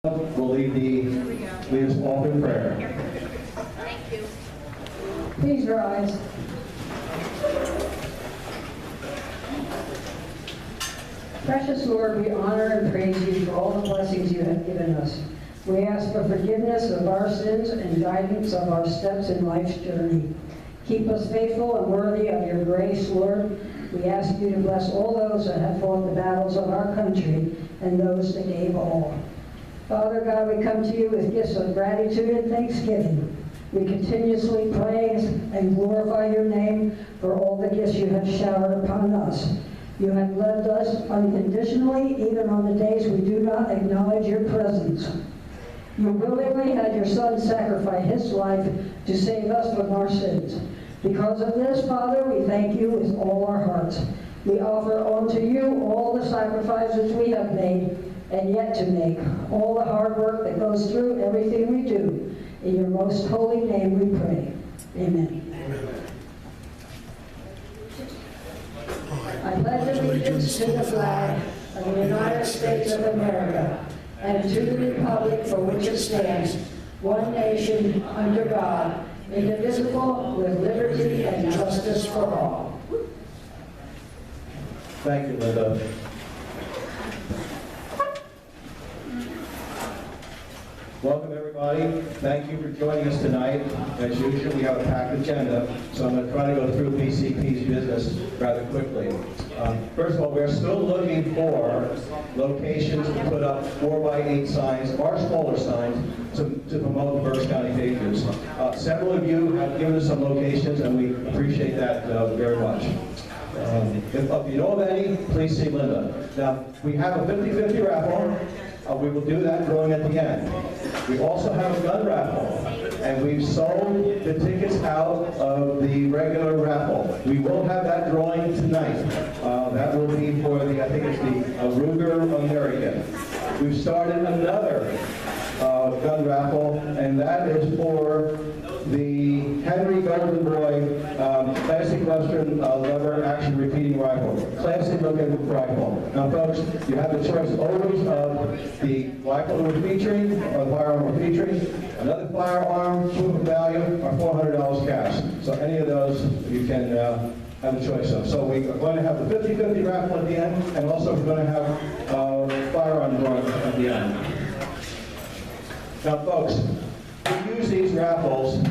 will lead us all in prayer. Thank you. Please rise. Precious Lord, we honor and praise you for all the blessings you have given us. We ask for forgiveness of our sins and guidance of our steps in life's journey. Keep us faithful and worthy of your grace, Lord. We ask you to bless all those that have fought the battles of our country and those that gave all. Father God, we come to you with gifts of gratitude and thanksgiving. We continuously praise and glorify your name for all the gifts you have showered upon us. You have loved us unconditionally, even on the days we do not acknowledge your presence. You willingly had your Son sacrifice his life to save us from our sins. Because of this, Father, we thank you with all our hearts. We offer unto you all the sacrifices we have made and yet to make, all the hard work that goes through everything we do. In your most holy name we pray. Amen. I pledge allegiance to the flag of the United States of America and to the republic for which it stands, one nation, under God, indivisible, with liberty and justice for all. Thank you, Linda. Welcome, everybody. Thank you for joining us tonight. As usual, we have a packed agenda, so I'm going to try to go through PCP's business rather quickly. First of all, we're still looking for locations to put up 4x8 signs or smaller signs to promote the Berks County Patriots. Several of you have given us some locations, and we appreciate that very much. If you know of any, please see Linda. Now, we have a 50-50 raffle. We will do that drawing at the end. We also have a gun raffle, and we've sold the tickets out of the regular raffle. We will have that drawing tonight. That will be for the, I think it's the Ruger American. We've started another gun raffle, and that is for the Henry Golden Boy Classic Western lever action repeating rifle. Classic looking rifle. Now folks, you have the choice always of the rifle we're featuring, or the firearm we're featuring, another firearm, proven value, or $400 cash. So any of those you can have a choice of. So we are going to have the 50-50 raffle at the end, and also we're going to have firearm drawing at the end. Now folks, we use these raffles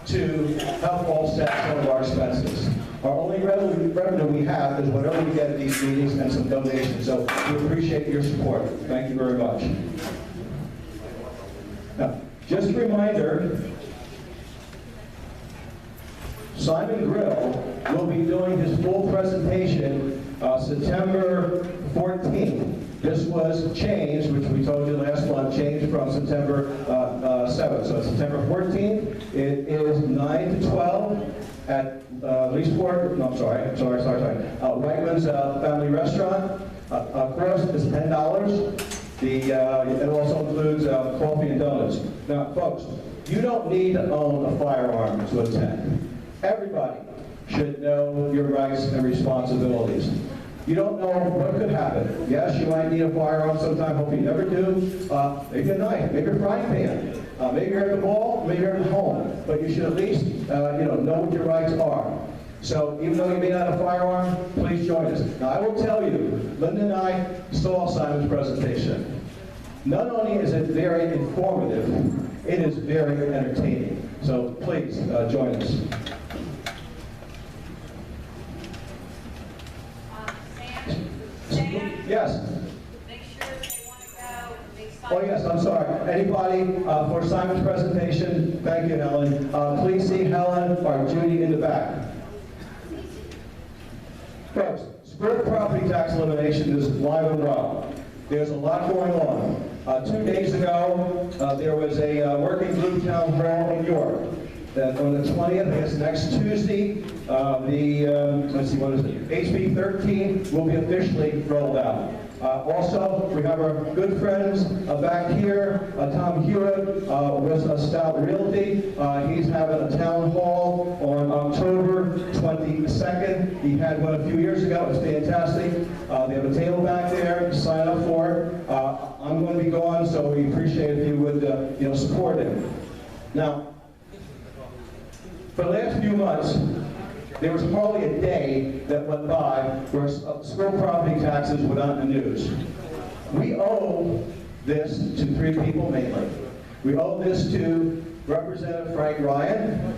to help offset some of our expenses. Our only revenue we have is whatever we get at these meetings and some donations. So we appreciate your support. Thank you very much. Now, just a reminder, Simon Grill will be doing his full presentation September 14th. This was changed, which we told you last month, changed from September 7th. So September 14th, it is 9 to 12 at Leesport, no, I'm sorry, Wegmans Family Restaurant. Cost is $10. It also includes coffee and donuts. Now, folks, you don't need to own a firearm to attend. Everybody should know your rights and responsibilities. You don't know what could happen. Yes, you might need a firearm sometime, hope you never do. Maybe a knife, maybe a frying pan. Maybe you're at the mall, maybe you're at home. But you should at least know what your rights are. So even though you may not have a firearm, please join us. Now I will tell you, Linda and I saw Simon's presentation. Not only is it very informative, it is very entertaining. So please join us. Yes. Make sure they want to go. Oh yes, I'm sorry. Anybody for Simon's presentation? Thank you, Helen. Please see Helen or Judy in the back. Folks, split property tax elimination is live and well. There's a lot going on. 2 days ago, there was a working group town hall in York. That on the 20th, I guess next Tuesday, let's see, what is it? HB 13 will be officially rolled out. Also, we have our good friends back here, Tom Hewitt with Stout Realty. He's having a town hall on October 22nd. He had one a few years ago. It's fantastic. They have a table back there. Sign up for it. I'm going to be gone, so we appreciate appreciate if you would, support him. Now, for the last few months, there was hardly a day that went by where school property taxes were not in the news. We owe this to three people mainly. We owe this to Representative Frank Ryan,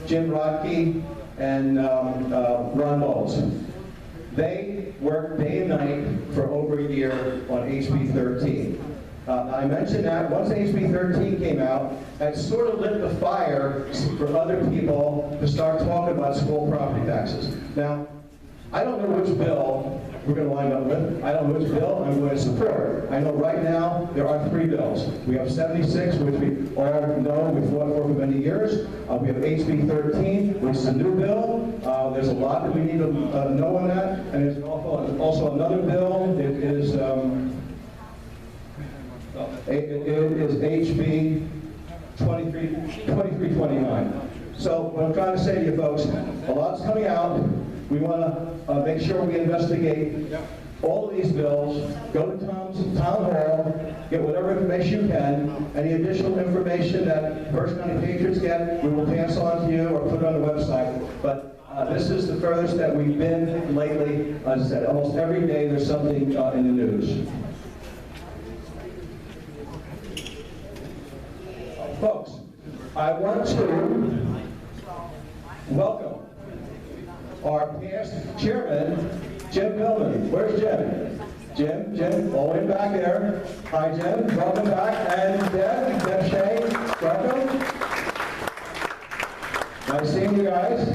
Jim Rodkey, and Ron Bowles. They worked day and night for over a year on HB 13. I mentioned that once HB 13 came out, it sort of lit the fire for other people to start talking about school property taxes. Now, I don't know which bill we're going to wind up with. I don't know which bill I'm going to support. I know right now there are three bills. We have 76, which we all know we fought for many years. We have HB 13, which is a new bill. There's a lot that we need to know on that. And there's also another bill. It is HB 2329. So what I'm trying to say to you folks, a lot's coming out. We want to make sure we investigate all of these bills, go to town hall, get whatever information you can. Any additional information that Berks County Patriots get, we will pass on to you or put it on the website. But this is the furthest that we've been lately. As I said, almost every day there's something in the news. Folks, I want to welcome our past chairman, Jim Pillman. Where's Jim? Jim, all the way back there. Hi, Jim. Welcome back. And Deb Shea, welcome. Nice seeing you guys.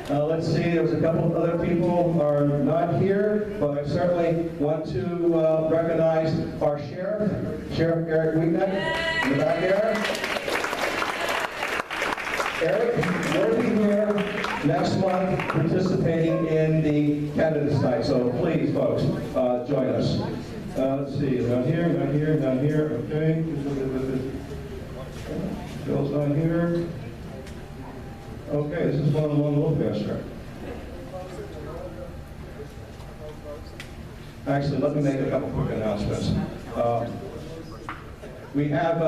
Let's see, there's a couple of other people who are not here, but I certainly want to recognize our Sheriff Eric Wiebeck, in the back there. Eric will be here next month participating in the candidates night, so please, folks, join us. Let's see, down here, okay. Bill's not here. Okay, this is going along a little faster. Actually, let me make a couple quick announcements. We have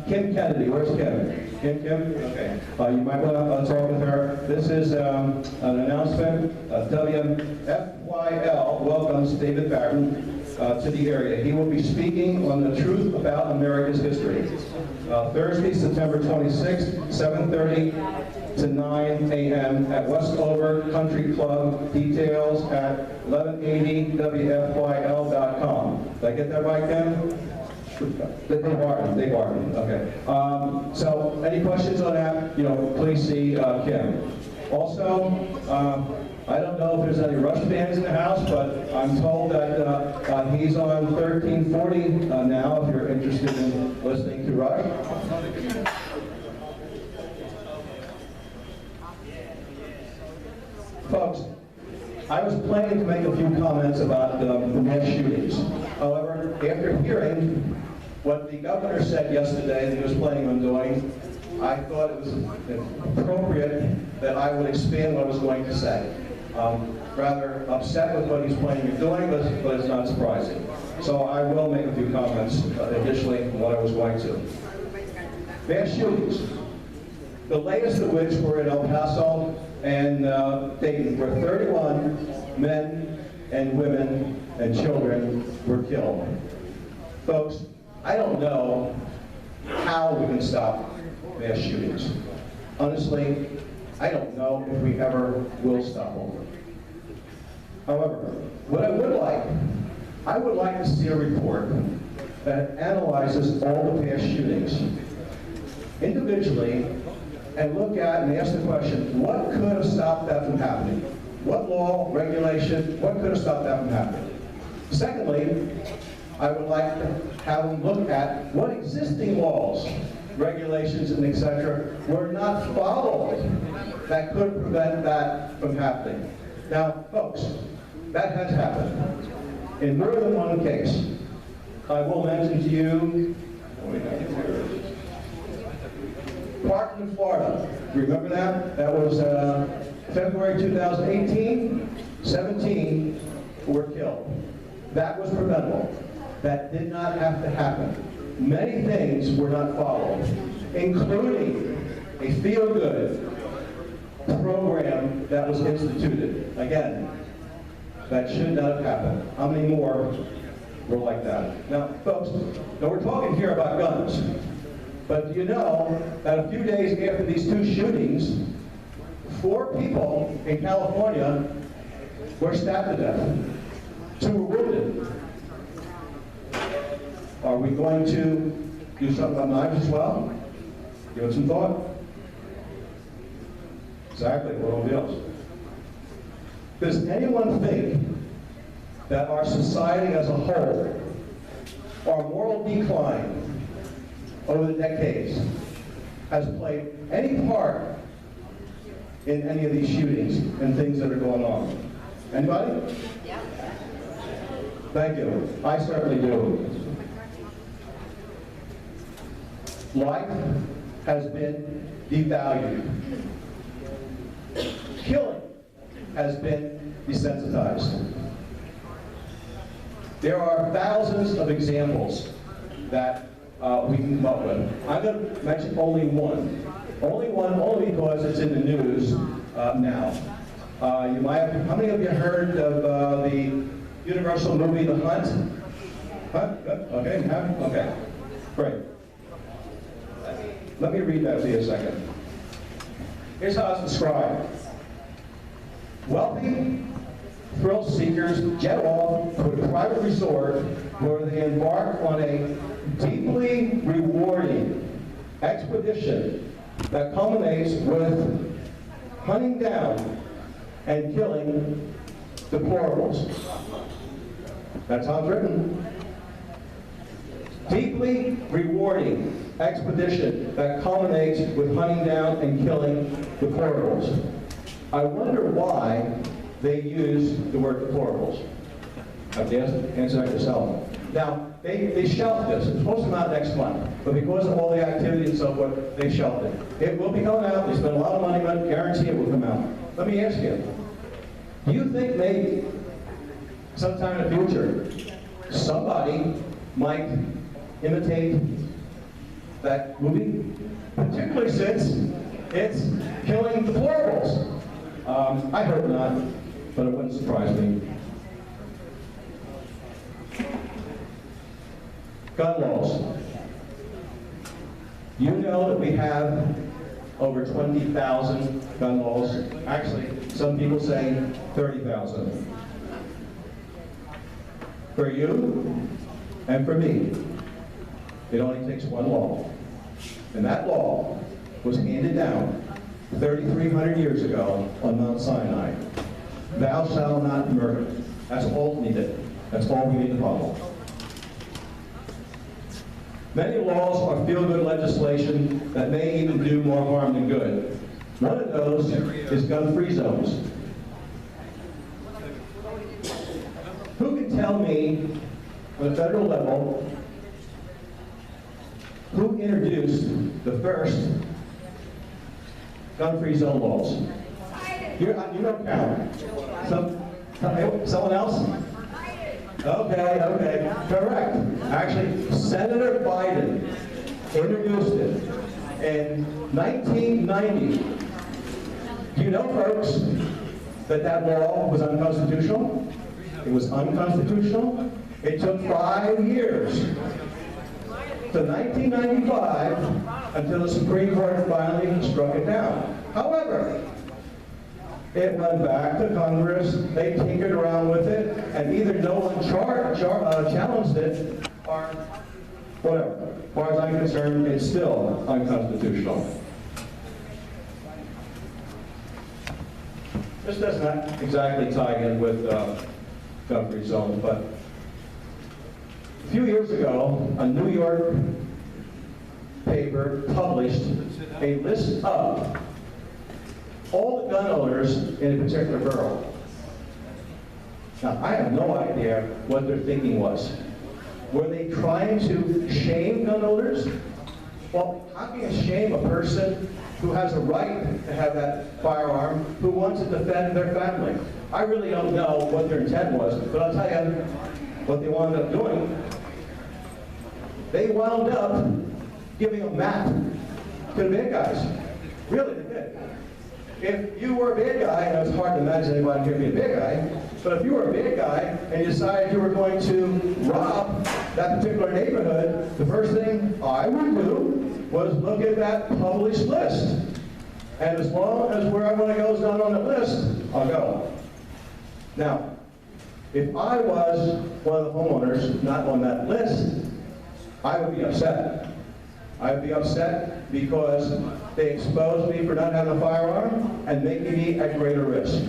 Kim Kennedy. Where's Kim? Kim? Okay. You might want to talk with her. This is an announcement. WFYL welcomes David Barton to the area. He will be speaking on the truth about America's history. Thursday, September 26th, 7:30 to 9 a.m. at Westover Country Club. Details at 1180wfyl.com. Did I get that right, Kim? They bargained. Okay. So, any questions on that? Please see Kim. Also, I don't know if there's any Rush fans in the house, but I'm told that he's on 1340 now. If you're interested in listening to Rush. Folks, I was planning to make a few comments about the mass shootings. However, after hearing what the governor said yesterday that he was planning on doing, I thought it was appropriate that I would expand what I was going to say. Rather upset with what he's planning on doing, but it's not surprising. So I will make a few comments additionally from what I was going to. Mass shootings. The latest of which were in El Paso and Dayton, where 31 men and women and children were killed. Folks, I don't know how we can stop mass shootings. Honestly, I don't know if we ever will stop them. However, what I would like to see a report that analyzes all the past shootings individually and look at and ask the question, what could have stopped that from happening? What law, regulation, what could have stopped that from happening? Secondly, I would like to have them look at what existing laws, regulations, and etc. were not followed that could prevent that from happening. Now, folks, that has happened in more than one case. I will mention to you, Parkland, Florida. Remember that? That was February 2018. 17 were killed. That was preventable. That did not have to happen. many things were not followed, including a feel-good program that was instituted. Again, that should not have happened. How many more were like that? Now, folks, now we're talking here about guns, but do you know that a few days after these two shootings, 4 people in California were stabbed to death. 2 were wounded. Are we going to do something about knives as well? Give it some thought. Exactly, what else? Does anyone think that our society as a whole, our moral decline over the decades, has played any part in any of these shootings and things that are going on? Anybody? Yeah. Thank you. I certainly do. Life has been devalued. Killing has been desensitized. There are thousands of examples that we can come up with. I'm going to mention only one. Only because it's in the news now. You might have, how many of you heard of the Universal movie, The Hunt? Huh? Good? Okay, you have? Okay, great. Let me read that to you a second. Here's how it's described. Wealthy thrill seekers jet off to a private resort where they embark on a deeply rewarding expedition that culminates with hunting down and killing deplorables. That's how it's written. Deeply rewarding expedition that culminates with hunting down and killing deplorables. I wonder why they use the word deplorables. Have to answer that yourself. Now, they shelved this. It's supposed to come out next month, but because of all the activity and so forth, they shelved it. It will be coming out. They spent a lot of money on it. Guarantee it will come out. Let me ask you, do you think maybe sometime in the future somebody might imitate that movie? Particularly since it's killing deplorables. I hope not, but it wouldn't surprise me. Gun laws. You know that we have over 20,000 gun laws. Actually, some people say 30,000. For you and for me, it only takes one law. And that law was handed down 3,300 years ago on Mount Sinai. Thou shalt not murder. That's all needed. That's all we need to follow. Many laws are feel-good legislation that may even do more harm than good. One of those is gun-free zones. Who can tell me, on the federal level, who introduced the first gun-free zone laws? You don't count. Someone else? Okay, correct. Actually, Senator Biden introduced it in 1990. Do you know, folks, that law was unconstitutional? It was unconstitutional. It took 5 years to 1995 until the Supreme Court finally struck it down. However, it went back to Congress, they tinkered around with it, and either no one challenged it, or whatever. As far as I'm concerned, it's still unconstitutional. This does not exactly tie in with gun-free zones, but a few years ago, a New York paper published a list of all the gun owners in a particular borough. Now, I have no idea what their thinking was. Were they trying to shame gun owners? Well, how can you shame a person who has a right to have that firearm, who wants to defend their family? I really don't know what their intent was, but I'll tell you what they wound up doing. they wound up giving a map to the bad guys. Really, they did. If you were a bad guy, and it's hard to imagine anybody here being a bad guy, but if you were a bad guy and you decided you were going to rob that particular neighborhood, the first thing I would do was look at that published list. And as long as where I want to go is not on the list, I'll go. Now, if I was one of the homeowners not on that list, I would be upset. I would be upset because they exposed me for not having a firearm and making me at greater risk.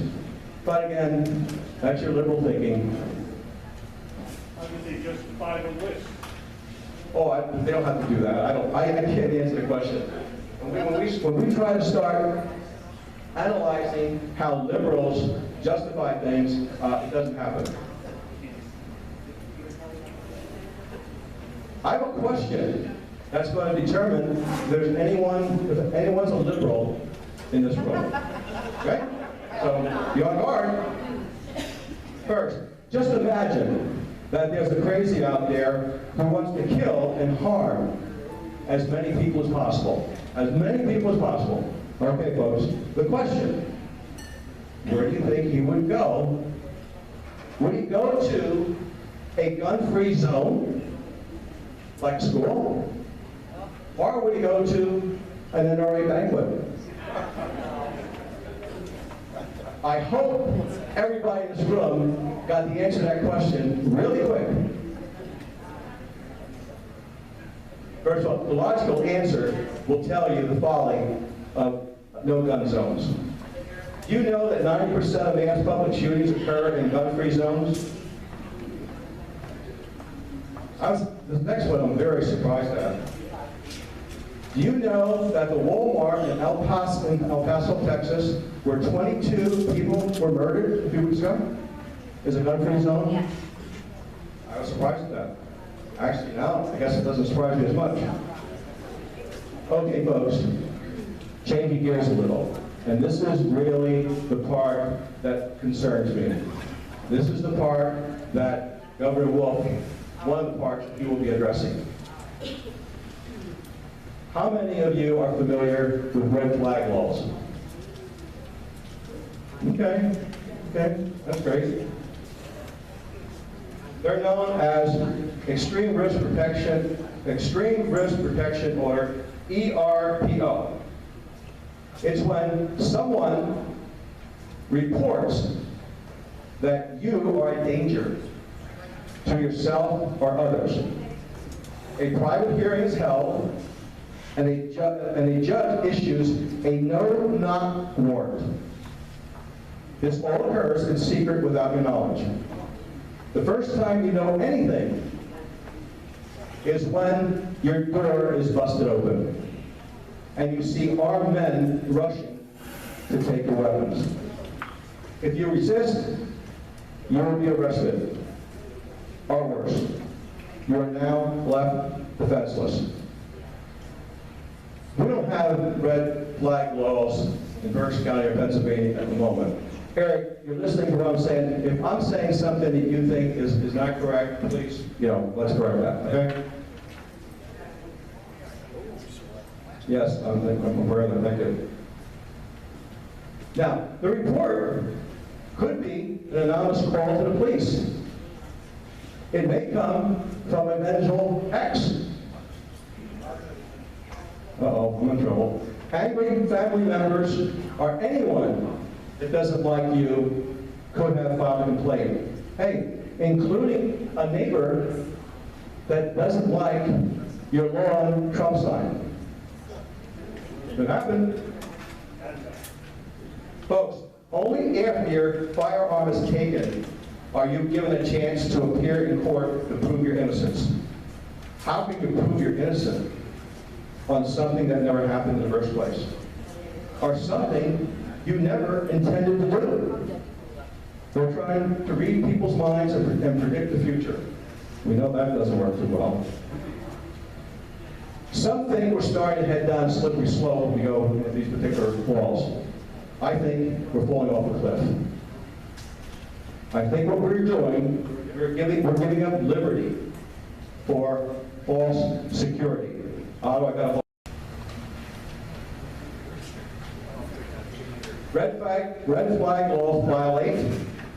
But again, that's your liberal thinking. How did they justify the list? Oh, they don't have to do that. I can't answer the question. When we try to start analyzing how liberals justify things, it doesn't happen. I have a question that's going to determine if anyone's a liberal in this room. Okay? So, be on guard. First, just imagine that there's a crazy out there who wants to kill and harm as many people as possible. As many people as possible. Okay, folks, the question, where do you think he would go? Would he go to a gun-free zone, like school? Or would he go to an NRA banquet? I hope everybody in this room got the answer to that question really quick. First of all, the logical answer will tell you the folly of no gun zones. Do you know that 90% of mass public shootings occur in gun-free zones? The next one I'm very surprised at. Do you know that the Walmart in El Paso, Texas, where 22 people were murdered a few weeks ago, is a gun-free zone? Yes. I was surprised at that. Actually, now, I guess it doesn't surprise me as much. Okay, folks, changing gears a little. And this is really the part that concerns me. This is the part that Governor Wolf, one of the parts he will be addressing. How many of you are familiar with red flag laws? Okay, that's great. They're known as Extreme Risk Protection Order, ERPO. It's when someone reports that you are a danger to yourself or others. A private hearing is held, and a judge issues a no-knock warrant. This all occurs in secret without your knowledge. The first time you know anything is when your door is busted open and you see armed men rushing to take your weapons. If you resist, you will be arrested. Or worse, you are now left defenseless. We don't have red flag laws in Berks County or Pennsylvania at the moment. Eric, you're listening to what I'm saying. If I'm saying something that you think is not correct, please, let's correct that, okay? Yes, I'm aware of that, thank you. Now, the report could be an anonymous call to the police. It may come from a vengeful ex. Uh-oh, I'm in trouble. Angry family members or anyone that doesn't like you could have filed a complaint. Hey, including a neighbor that doesn't like your lawn Trump sign. Could happen. Folks, only after your firearm is taken are you given a chance to appear in court to prove your innocence. How can you prove you're innocent on something that never happened in the first place? Or something you never intended to do? We're trying to read people's minds and predict the future. We know that doesn't work too well. Some think we're starting to head down a slippery slope when we go at these particular walls. I think we're falling off a cliff. I think what we're doing, we're giving up liberty for false security. I got red flag laws violate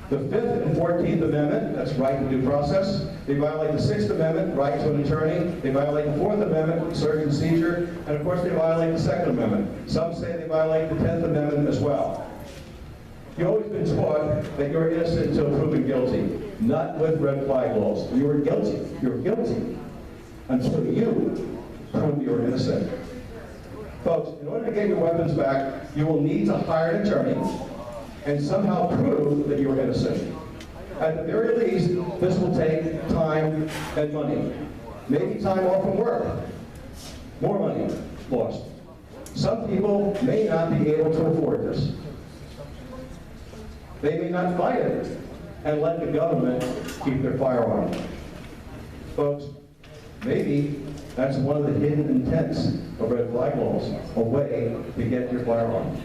the 5th and 14th Amendment, that's right to due process. They violate the 6th Amendment, right to an attorney. They violate the 4th Amendment, search and seizure. And of course they violate the 2nd Amendment. Some say they violate the 10th Amendment as well. You've always been taught that you're innocent until proven guilty. Not with red flag laws. You were guilty. You're guilty until you prove you're innocent. Folks, in order to get your weapons back, you will need to hire an attorney and somehow prove that you're innocent. At the very least, this will take time and money. Maybe time off from work. More money lost. Some people may not be able to afford this. They may not fight it and let the government keep their firearm. Folks, maybe that's one of the hidden intents of red flag laws, a way to get your firearm.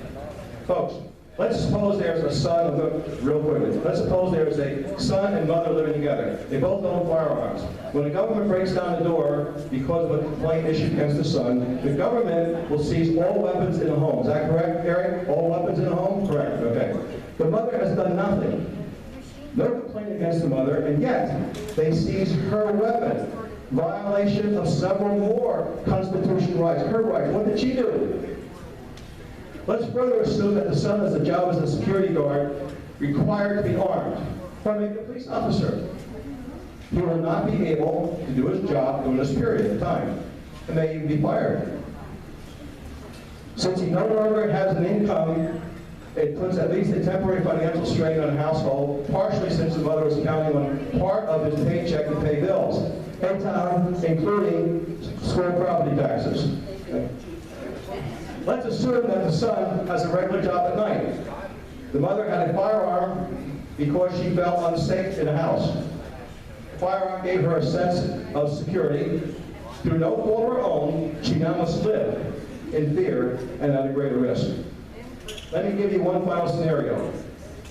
Folks, let's suppose there's a son, real quickly, let's suppose there's a son and mother living together. They both own firearms. When the government breaks down the door because of a complaint issued against the son, the government will seize all weapons in the home. Is that correct, Eric? All weapons in the home? Correct, okay. The mother has done nothing. No complaint against the mother, and yet they seize her weapon. Violation of several more constitutional rights. Her rights. What did she do? Let's further assume that the son has a job as a security guard, required to be armed, or maybe a police officer. He will not be able to do his job during this period of time, and may even be fired. Since he no longer has an income, it puts at least a temporary financial strain on the household, partially since the mother was counting on part of his paycheck to pay bills, including school property taxes. Okay. Let's assume that the son has a regular job at night. The mother had a firearm because she felt unsafe in the house. The firearm gave her a sense of security. Through no fault of her own, she now must live in fear and at a greater risk. Let me give you one final scenario.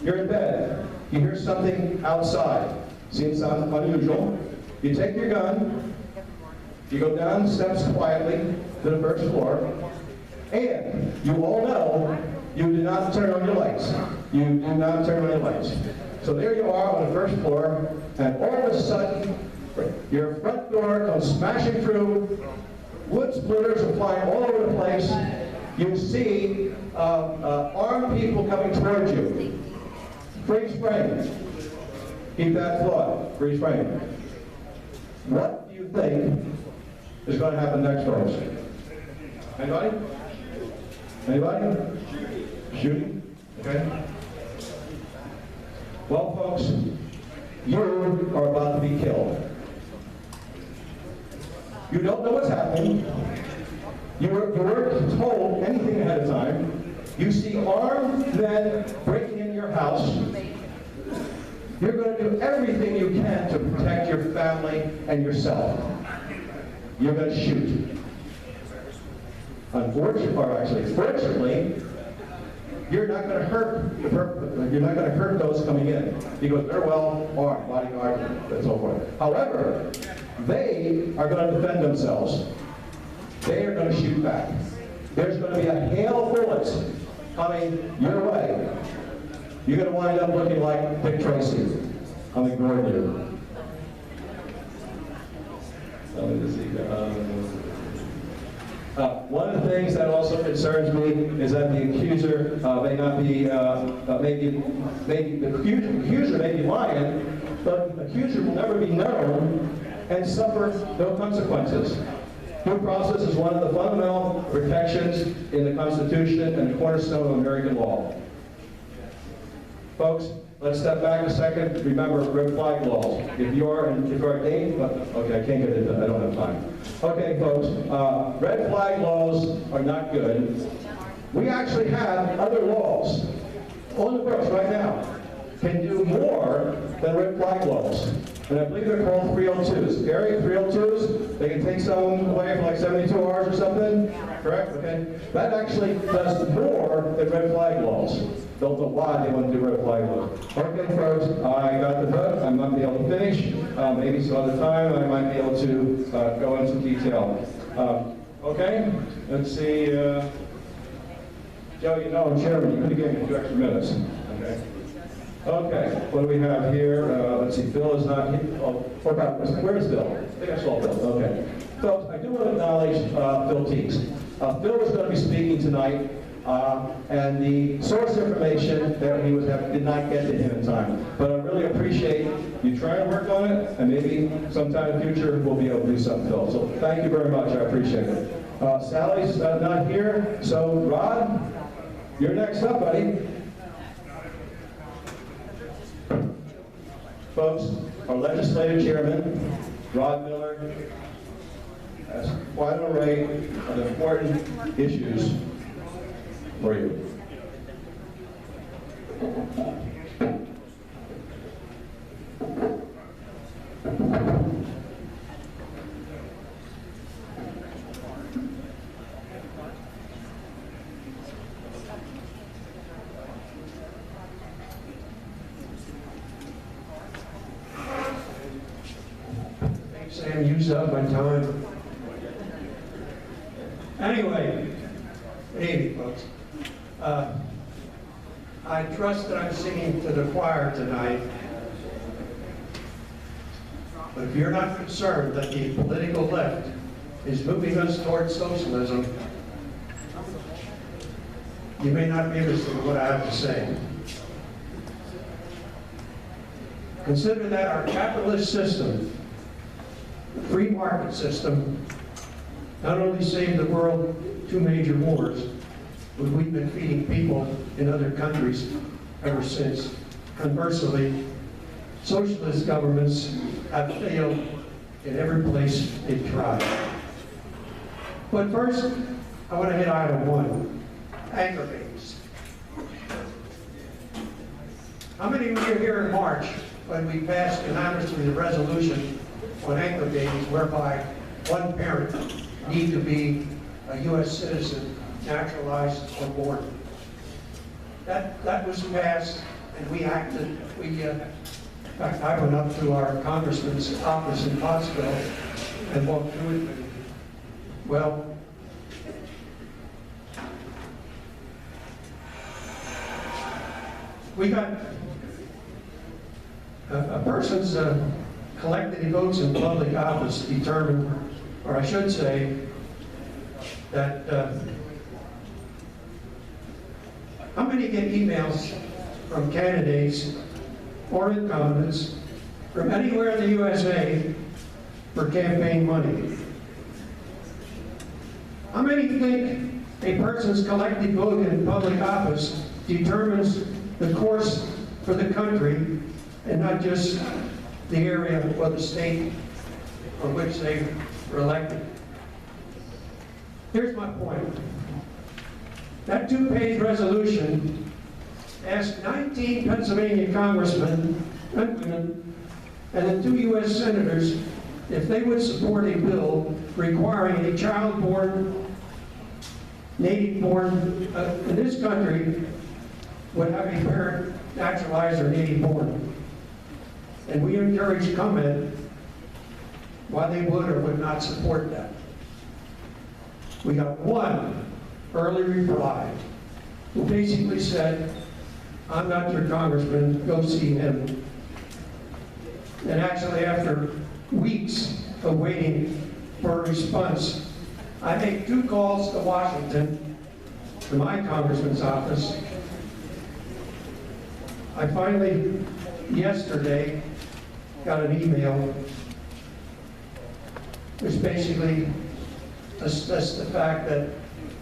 You're in bed. You hear something outside. Seems unusual. You take your gun. You go down the steps quietly to the first floor. And you all know you do not turn on your lights. You do not turn on your lights. So there you are on the first floor, and all of a sudden, your front door comes smashing through, wood splitters are flying all over the place. You see armed people coming towards you. Freeze frame. Keep that thought. Freeze frame. What do you think is going to happen next, folks? Anybody? Anybody? Shooting? Okay. Well, folks, you are about to be killed. You don't know what's happening. You weren't told anything ahead of time. You see armed men breaking into your house. You're going to do everything you can to protect your family and yourself. You're going to shoot. Unfortunately, or actually, fortunately, you're not going to hurt those coming in because they're well armed, bodyguards, and so forth. However, they are going to defend themselves. They are going to shoot back. There's going to be a hail of bullets coming your way. You're going to wind up looking like Dick Tracy. I'm ignoring you. One of the things that also concerns me is that the accuser may not be, maybe the accuser may be lying, but the accuser will never be known and suffer no consequences. Due process is one of the fundamental protections in the Constitution and the cornerstone of American law. Folks, let's step back a second. Remember red flag laws. If you are ordained, okay, I can't get into that. I don't have time. Okay, folks, red flag laws are not good. We actually have other laws on the books right now can do more than red flag laws. And I believe they're called 302s. Area 302s, they can take someone away for like 72 hours or something? Correct? Okay. That actually does more than red flag laws. Don't know why they want to do red flag laws. Okay, folks, I got the vote. I might be able to finish. Maybe some other time I might be able to go into detail. Okay, let's see. Joe, you know I'm chairman. You could have given me 2 extra minutes. Okay. Okay, what do we have here? Let's see, Phil is not here. Oh, what about, where's Phil? I think I saw Phil. Okay. Folks, I do want to acknowledge Phil Teagues. Phil is going to be speaking tonight, and the source information that he was having did not get to him in time. But I really appreciate you trying to work on it, and maybe sometime in the future we'll be able to do something, Phil. So thank you very much. I appreciate it. Sally's not here, so Rod, you're next up, buddy. Folks, our legislative chairman, Rod Miller, has quite an array of important issues for you. Sam used up my time. Anyway, good evening, folks. I trust that I'm singing to the choir tonight. But if you're not concerned that the political left is moving us towards socialism, you may not be interested in what I have to say. Consider that our capitalist system, the free market system, not only saved the world 2 major wars, but we've been feeding people in other countries ever since. Conversely, socialist governments have failed in every place they've tried. But first, I want to hit item 1, anchor babies. How many of you were here in March when we passed unanimously the resolution on anchor babies whereby one parent need to be a U.S. citizen, naturalized or born? That was passed, and we acted. In fact, I went up to our congressman's office in Pottsville and walked through it. Well, we got a person's collected votes in public office determined, or I should say, that how many get emails from candidates or incumbents from anywhere in the USA for campaign money? How many think a person's collected vote in public office determines the course for the country and not just the area or the state for which they were elected? Here's my point. That 2-page resolution asked 19 Pennsylvania congressmen and women and then 2 U.S. senators if they would support a bill requiring a child born, native born in this country would have a parent naturalized or native born. And we encouraged comment why they would or would not support that. We got 1 early reply who basically said, "I'm not your congressman, go see him." And actually, after weeks of waiting for a response, I made 2 calls to Washington, to my congressman's office. I finally, yesterday, got an email which basically assessed the fact that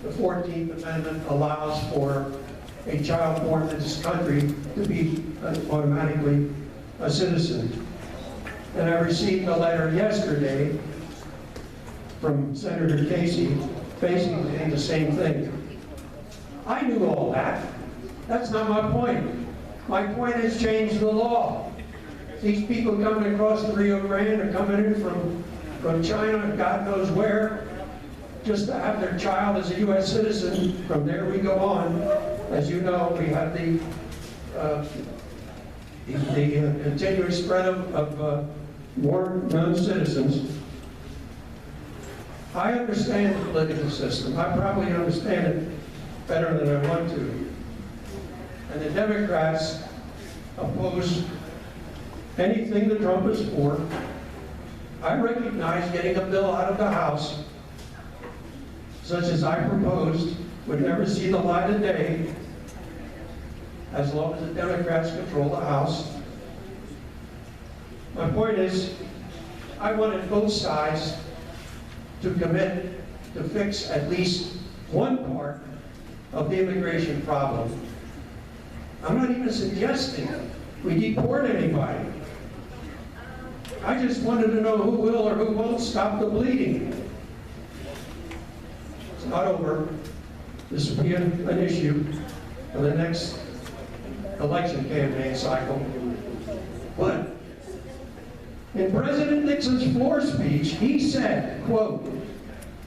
the 14th Amendment allows for a child born in this country to be automatically a citizen. And I received a letter yesterday from Senator Casey basically saying the same thing. I knew all that. That's not my point. My point is change the law. These people coming across the Rio Grande are coming in from China, God knows where, just to have their child as a U.S. citizen. From there we go on. As you know, we have the continuous spread of more non-citizens. I understand the political system. I probably understand it better than I want to. And the Democrats oppose anything that Trump is for. I recognize getting a bill out of the House, such as I proposed, would never see the light of day as long as the Democrats control the House. My point is, I wanted both sides to commit to fix at least one part of the immigration problem. I'm not even suggesting we deport anybody. I just wanted to know who will or who won't stop the bleeding. It's not over. This will be an issue for the next election campaign cycle. But in President Nixon's floor speech, he said, quote,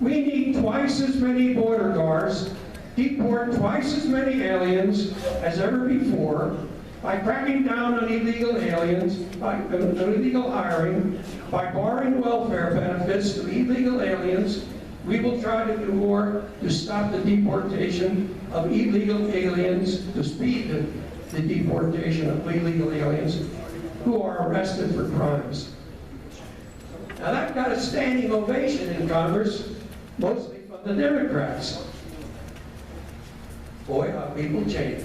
"We need twice as many border guards, deport twice as many aliens as ever before, by cracking down on illegal aliens, by illegal hiring, by barring welfare benefits to illegal aliens. We will try to do more to stop the deportation of illegal aliens, to speed the deportation of illegal aliens who are arrested for crimes." Now that got a standing ovation in Congress, mostly from the Democrats. Boy, how people change.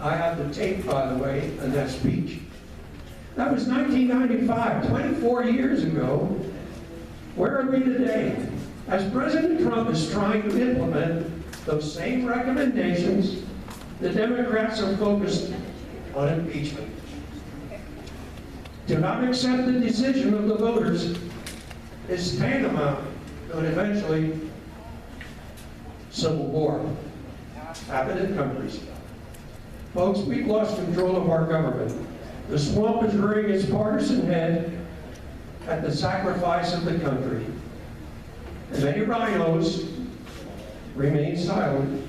I have the tape, by the way, on that speech. That was 1995, 24 years ago. Where are we today? As President Trump is trying to implement those same recommendations, the Democrats are focused on impeachment. To not accept the decision of the voters is tantamount to an eventually civil war. Happened in countries. Folks, we've lost control of our government. The swamp is rearing its partisan head at the sacrifice of the country. And many rhinos remain silent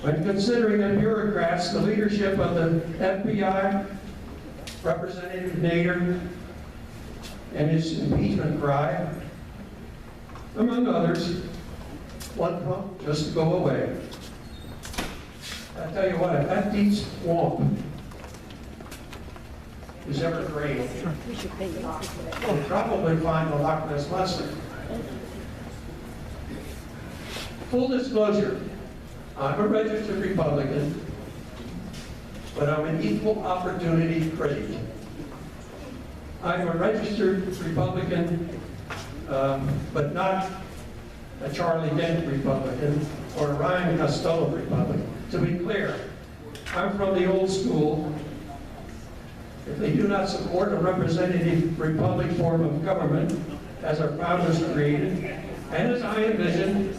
when considering that bureaucrats, the leadership of the FBI, Representative Nader, and his impeachment cry, among others, want Trump just to go away. I tell you what, if that deep swamp is ever drained, we'll probably find the Loch Ness Monster. Full disclosure, I'm a registered Republican, but I'm an equal opportunity critic. I'm a registered Republican, but not a Charlie Dent Republican or a Ryan Costello Republican. To be clear, I'm from the old school. If they do not support a representative republic form of government, as our founders created, and as I envisioned,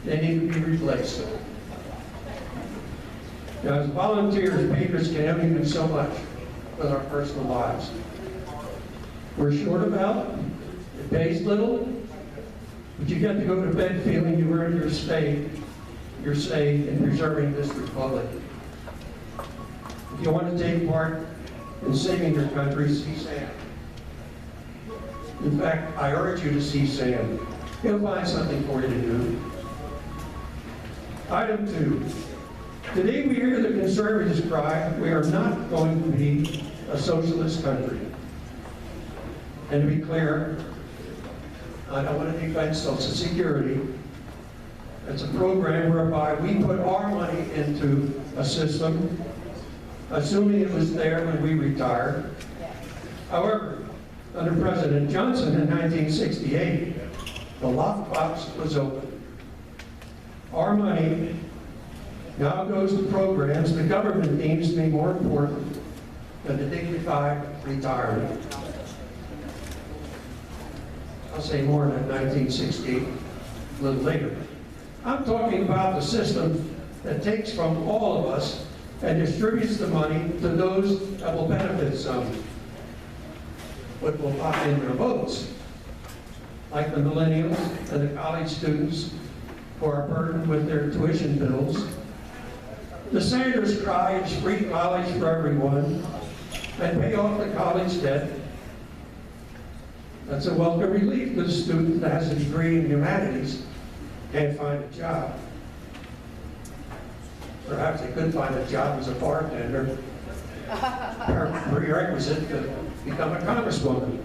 they need to be replaced. Now, as volunteers, patriots can only do so much with our personal lives. We're short of help, it pays little, but you get to go to bed feeling you earned your say in preserving this republic. If you want to take part in saving your country, see Sam. In fact, I urge you to see Sam. He'll find something for you to do. Item 2. Today we hear the conservatives cry, we are not going to be a socialist country. And to be clear, I don't want to defend Social Security. It's a program whereby we put our money into a system, assuming it was there when we retired. However, under President Johnson in 1968, the lockbox was open. Our money now goes to programs the government deems to be more important than the dignified retirement. I'll say more than 1968, a little later. I'm talking about the system that takes from all of us and distributes the money to those that will benefit some, but will pop in their votes, like the millennials and the college students who are burdened with their tuition bills. The Sanders cry is free college for everyone and pay off the college debt. That's a welcome relief to the student that has a degree in humanities, can't find a job. Perhaps they could find a job as a bartender, prerequisite to become a congresswoman.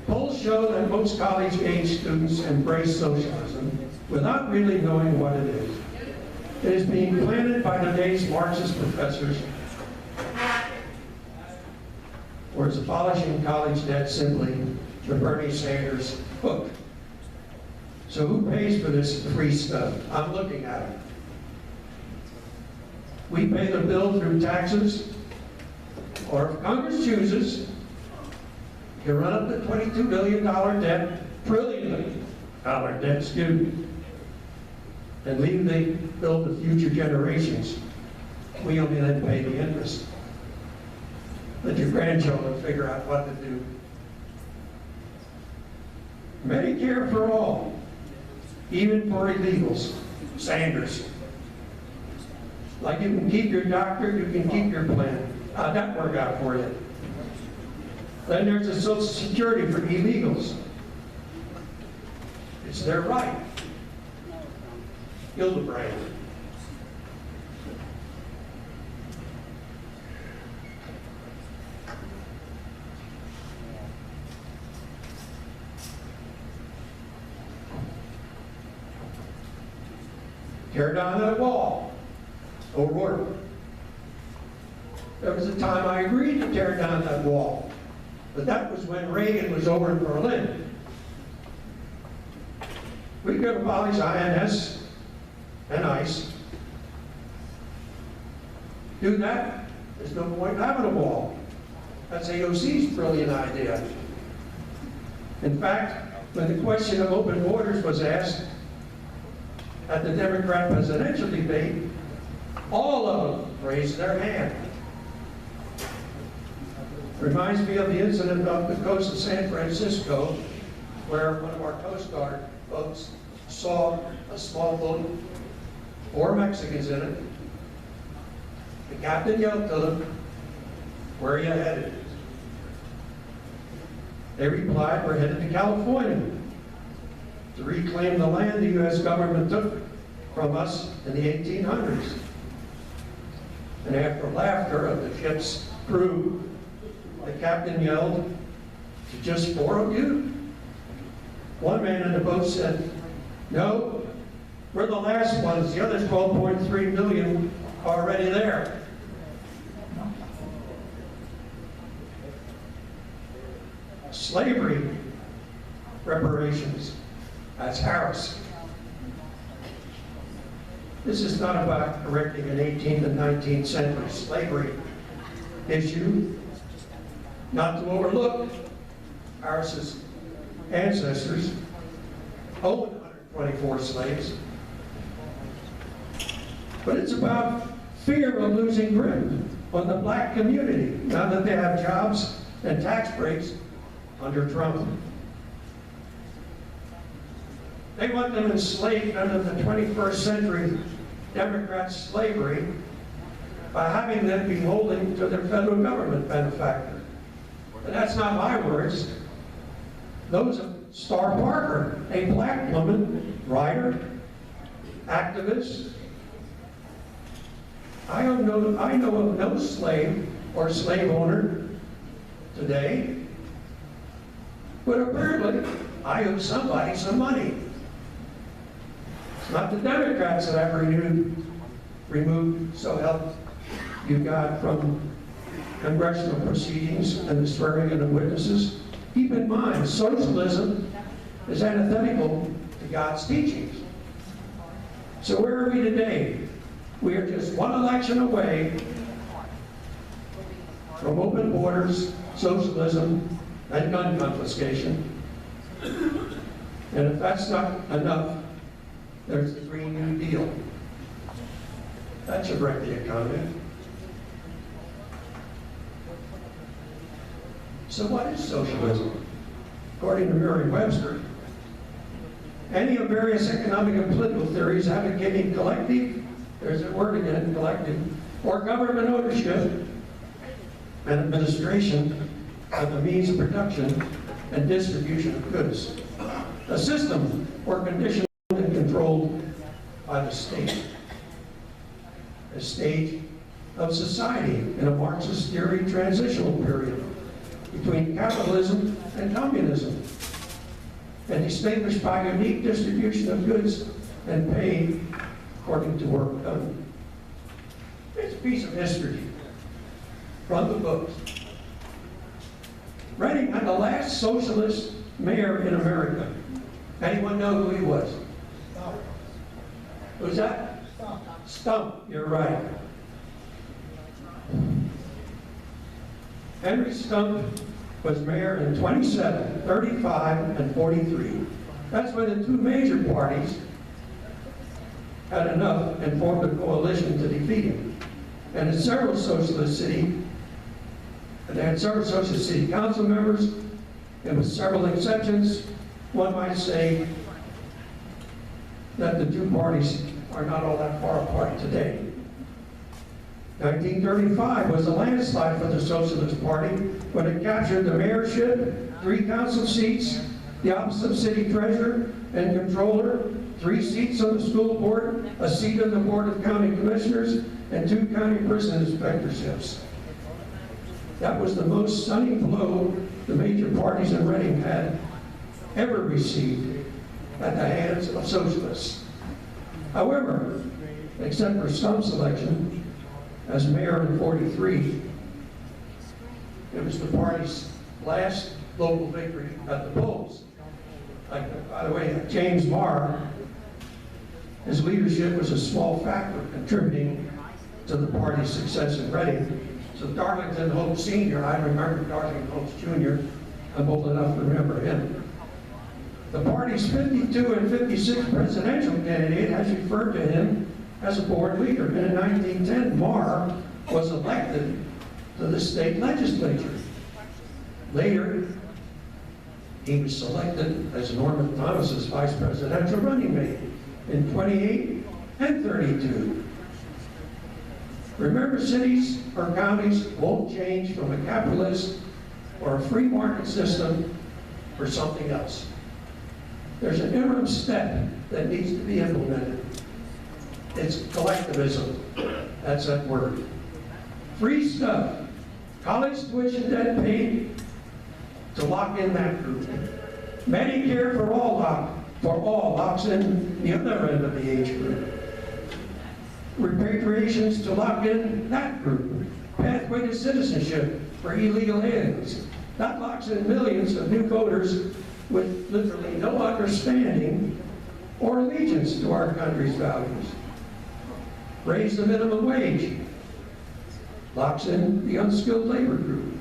Polls show that most college-age students embrace socialism without really knowing what it is. It is being planted by today's Marxist professors, or is abolishing college debt simply the Bernie Sanders hook? So who pays for this free stuff? I'm looking at it. We pay the bill through taxes, or if Congress chooses, you run up the $22 billion debt, trillion dollar debt, and leave the bill to future generations. We only then pay the interest. Let your grandchildren figure out what to do. Medicare for all, even for illegals. Sanders. Like you can keep your doctor, you can keep your plan. How'd that work out for you? Then there's the Social Security for illegals. It's their right. Hildebrand. Tear down that wall. O'Rourke. There was a time I agreed to tear down that wall, but that was when Reagan was over in Berlin. We could abolish INS and ICE. Do that, there's no point having a wall. That's AOC's brilliant idea. In fact, when the question of open borders was asked at the Democrat presidential debate, all of them raised their hand. Reminds me of the incident off the coast of San Francisco, where one of our Coast Guard folks saw a small boat, 4 Mexicans in it. The captain yelled to them, "Where are you headed?" They replied, "We're headed to California to reclaim the land the U.S. government took from us in the 1800s. And after laughter of the ship's crew, the captain yelled, "To just 4 of you?" One man in the boat said, "No, we're the last ones. The other 12.3 million are already there." Slavery reparations. That's M.A.R.S. This is not about correcting an 18th and 19th century slavery issue. Not to overlook, M.A.R.S.'s ancestors owned 124 slaves. But it's about fear of losing grip on the black community now that they have jobs and tax breaks under Trump. They want them enslaved under the 21st century Democrat slavery by having them beholden to their federal government benefactor. And that's not my words. Those of Star Parker, a black woman, writer, activist. I know of no slave or slave owner today, but apparently I owe somebody some money. It's not the Democrats that have removed, so help you God, from congressional proceedings and the swearing in of witnesses. Keep in mind, socialism is antithetical to God's teachings. So where are we today? We are just one election away from open borders, socialism, and gun confiscation. And if that's not enough, there's the Green New Deal. That should wreck the economy. So what is socialism? According to Merriam-Webster, any of various economic and political theories advocating collective, there's that word again, collective, or government ownership and administration of the means of production and distribution of goods. A system or condition and controlled by the state. A stage of society in a Marxist theory transitional period between capitalism and communism, and distinguished by unique distribution of goods and pay according to work done. It's a piece of history from the books. Reading had the last socialist mayor in America. Anyone know who he was? Who's that? Stump, you're right. Henry Stump was mayor in 27, 35, and 43. That's when the two major parties had enough and formed a coalition to defeat him. And in several socialist city, they had several socialist city council members, and with several exceptions, one might say that the two parties are not all that far apart today. 1935 was a landslide for the Socialist Party when it captured the mayorship, 3 council seats, the office of city treasurer and controller, 3 seats on the school board, a seat on the board of county commissioners, and 2 county prison inspectorships. That was the most stunning blow the major parties in Reading had ever received at the hands of socialists. However, except for Stump's election as mayor in 43, it was the party's last local victory at the polls. By the way, James M.A.R.S, his leadership was a small factor contributing to the party's success in Reading. So Darlington Hope Sr., I remember Darlington Hope Jr., I'm old enough to remember him. The party's 52 and 56 presidential candidate has referred to him as a board leader. And in 1910, M.A.R.S was elected to the state legislature. Later, he was selected as Norman Thomas's vice presidential running mate in 28 and 32. Remember, cities or counties won't change from a capitalist or a free market system for something else. There's an interim step that needs to be implemented. It's collectivism. That's that word. Free stuff. College tuition debt paid to lock in that group. Medicare for all locks in the other end of the age group. Repatriations to lock in that group. Pathway to citizenship for illegal aliens. That locks in millions of new voters with literally no understanding or allegiance to our country's values. Raise the minimum wage. Locks in the unskilled labor group.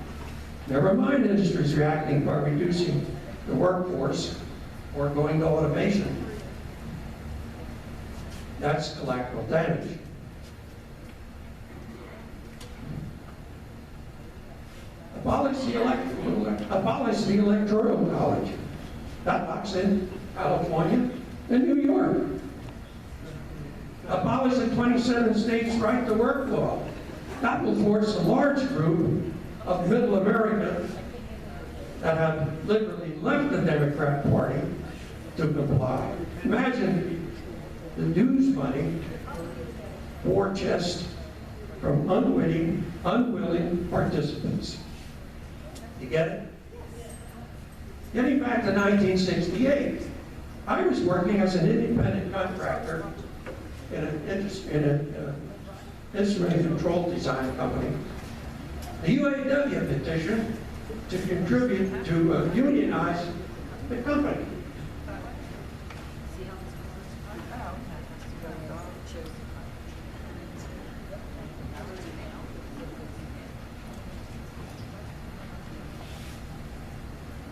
Never mind industries reacting by reducing the workforce or going to automation. That's collateral damage. Abolish the electoral college. That locks in California and New York. Abolish the 27 states' right to work law. That will force a large group of middle America that have literally left the Democrat Party to comply. Imagine the dues money, war chest from unwilling participants. You get it? Getting back to 1968, I was working as an independent contractor in an instrument control design company. The UAW petition to contribute to unionize the company.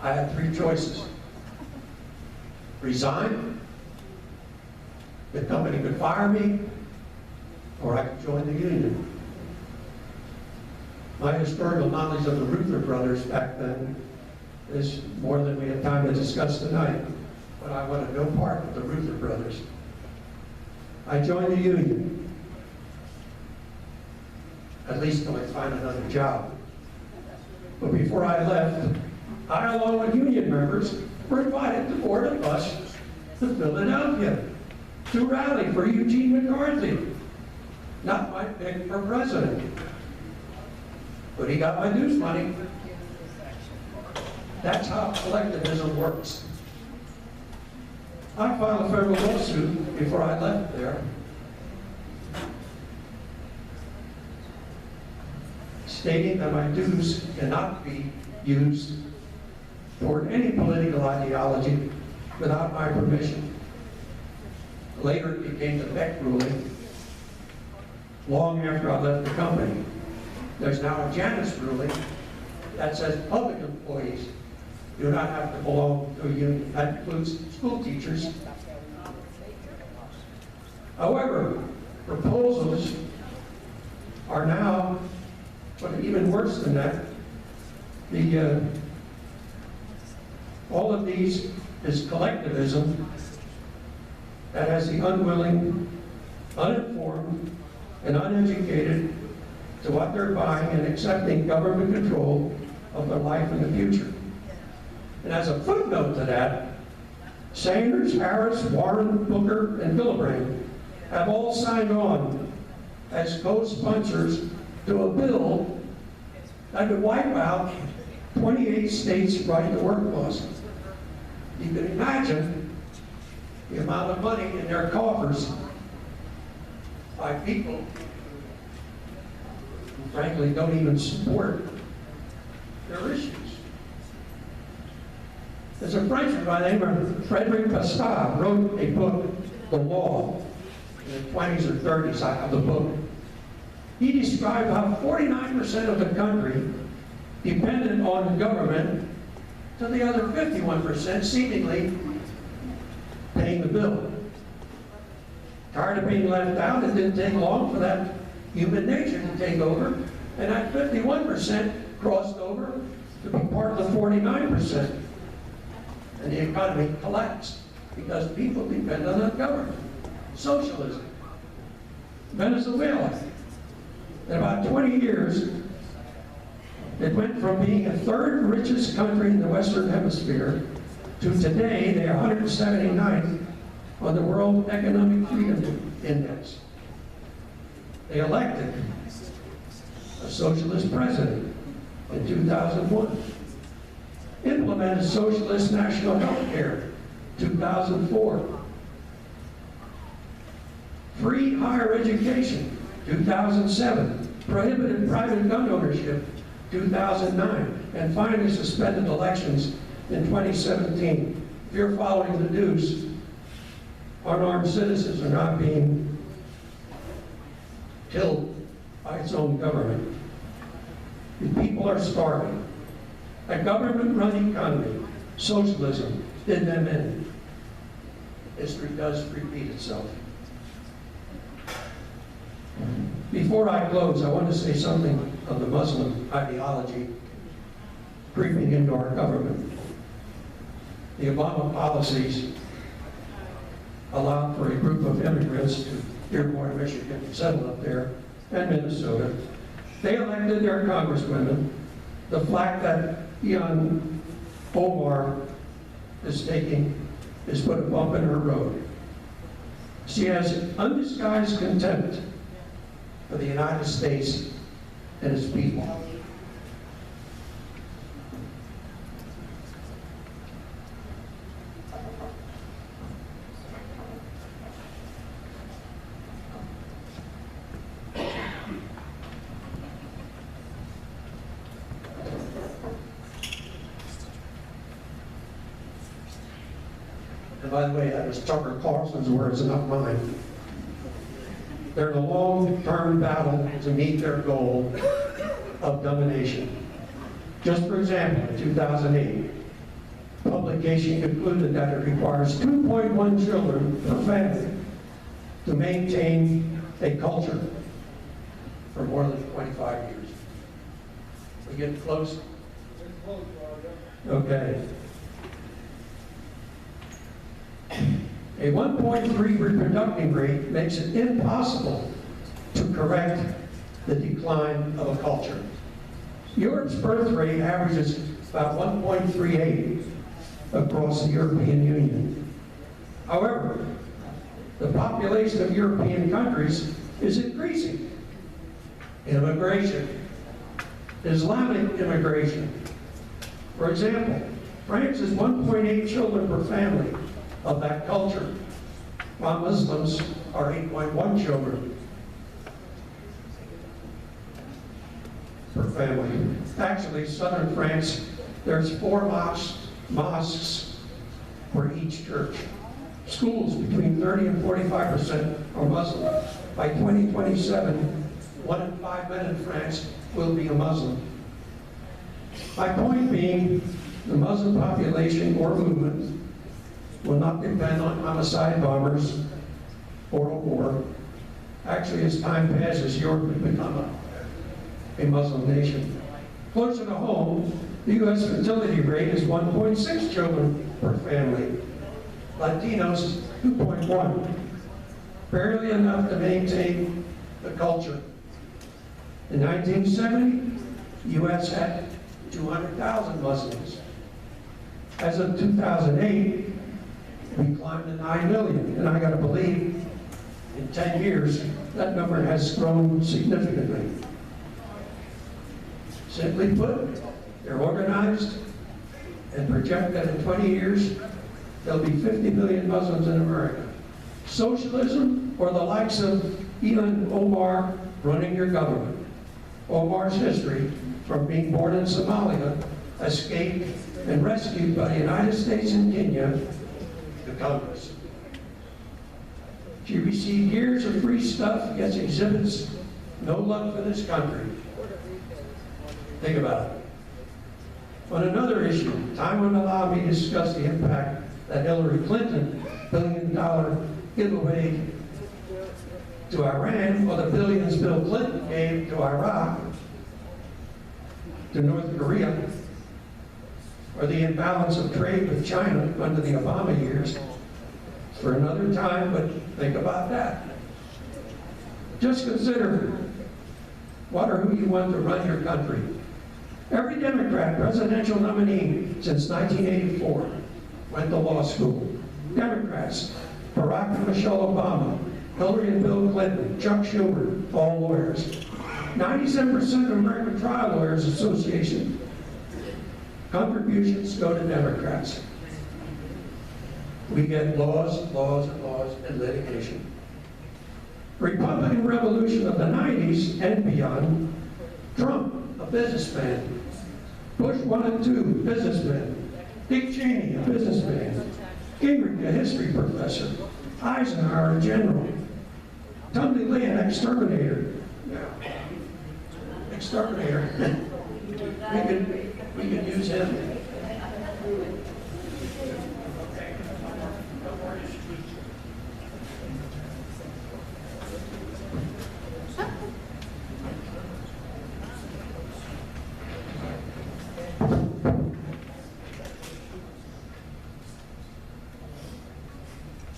I had 3 choices. Resign, the company could fire me, or I could join the union. My historical knowledge of the Ruther brothers back then is more than we have time to discuss tonight, but I wanted no part of the Ruther brothers. I joined the union, at least till I find another job. But before I left, I, along with union members, were invited to board a bus to Philadelphia to rally for Eugene McCarthy. Not my pick for president, but he got my dues money. That's how collectivism works. I filed a federal lawsuit before I left there, stating that my dues cannot be used toward any political ideology without my permission. Later it became the Beck ruling, long after I left the company. There's now a Janus ruling that says public employees do not have to belong to a union. That includes school teachers. However, proposals are now, but even worse than that, all of these is collectivism that has the unwilling, uninformed, and uneducated to what they're buying and accepting government control of their life in the future. And as a footnote to that, Sanders, Harris, Warren, Booker, and Gillibrand have all signed on as co-sponsors to a bill that would wipe out 28 states' right-to-work laws. You can imagine the amount of money in their coffers by people who frankly don't even support their issues. There's a Frenchman by the name of Frederic Pascal wrote a book, The Law, in the 20s or 30s. I have the book. He described how 49% of the country depended on the government to the other 51% seemingly paying the bill. Tired of being left out, it didn't take long for that human nature to take over, and that 51% crossed over to be part of the 49%. And the economy collapsed because people depend on the government. Socialism. Venezuela. In about 20 years, it went from being the third richest country in the Western Hemisphere to today, they're 179th on the World Economic Freedom Index. They elected a socialist president in 2001. Implemented socialist national health care, 2004. Free higher education, 2007. Prohibited private gun ownership, 2009. And finally suspended elections in 2017. If you're following the news, unarmed citizens are not being killed by its own government. The people are starving. A government-run economy, socialism, did them in. History does repeat itself. Before I close, I want to say something of the Muslim ideology creeping into our government. The Obama policies allowed for a group of immigrants to Dearborn, Michigan, settle up there, and Minnesota. They elected their congresswomen. The flag that M.A.R.S is taking is put a bump in her road. She has undisguised contempt for the United States and its people. And by the way, that was Tucker Carlson's words, not mine. They're in a long-term battle to meet their goal of domination. Just for example, in 2008, publication concluded that it requires 2.1 children per family to maintain a culture for more than 25 years. We getting close? Okay. A 1.3 reproductive rate makes it impossible to correct the decline of a culture. Europe's birth rate averages about 1.38 across the European Union. However, the population of European countries is increasing. Immigration, Islamic immigration. For example, France is 1.8 children per family of that culture, while Muslims are 8.1 children per family. Actually, southern France, there's 4 mosques for each church. Schools between 30 and 45% are Muslim. By 2027, 1 in 5 men in France will be a Muslim. My point being, the Muslim population or movement will not depend on homicide bombers or a war. Actually, as time passes, Europe will become a Muslim nation. Closer to home, the U.S. fertility rate is 1.6 children per family. Latinos, 2.1. Barely enough to maintain the culture. In 1970, the U.S. had 200,000 Muslims. As of 2008, we climbed to 9 million, and I gotta believe in 10 years, that number has grown significantly. Simply put, they're organized and project that in 20 years, there'll be 50 million Muslims in America. Socialism or the likes of Elon Omar running your government. Omar's history from being born in Somalia, escaped and rescued by the United States and Kenya to Congress. She received years of free stuff, yet exhibits no love for this country. Think about it. On another issue, time won't allow me to discuss the impact that Hillary Clinton $1 billion giveaway to Iran, or the billions Bill Clinton gave to Iraq, to North Korea, or the imbalance of trade with China under the Obama years. For another time, but think about that. Just consider what or who you want to run your country. Every Democrat presidential nominee since 1984 went to law school. Democrats, Barack and Michelle Obama, Hillary and Bill Clinton, Chuck Schumer, all lawyers. 97% of American Trial Lawyers Association contributions go to Democrats. We get laws, laws, and laws, and litigation. Republican Revolution of the 90s and beyond, Trump, a businessman, Bush 1 and 2, businessman, Dick Cheney, a businessman, Gingrich, a history professor, Eisenhower, a general, Tundley Lee, an exterminator. Exterminator. we could use him.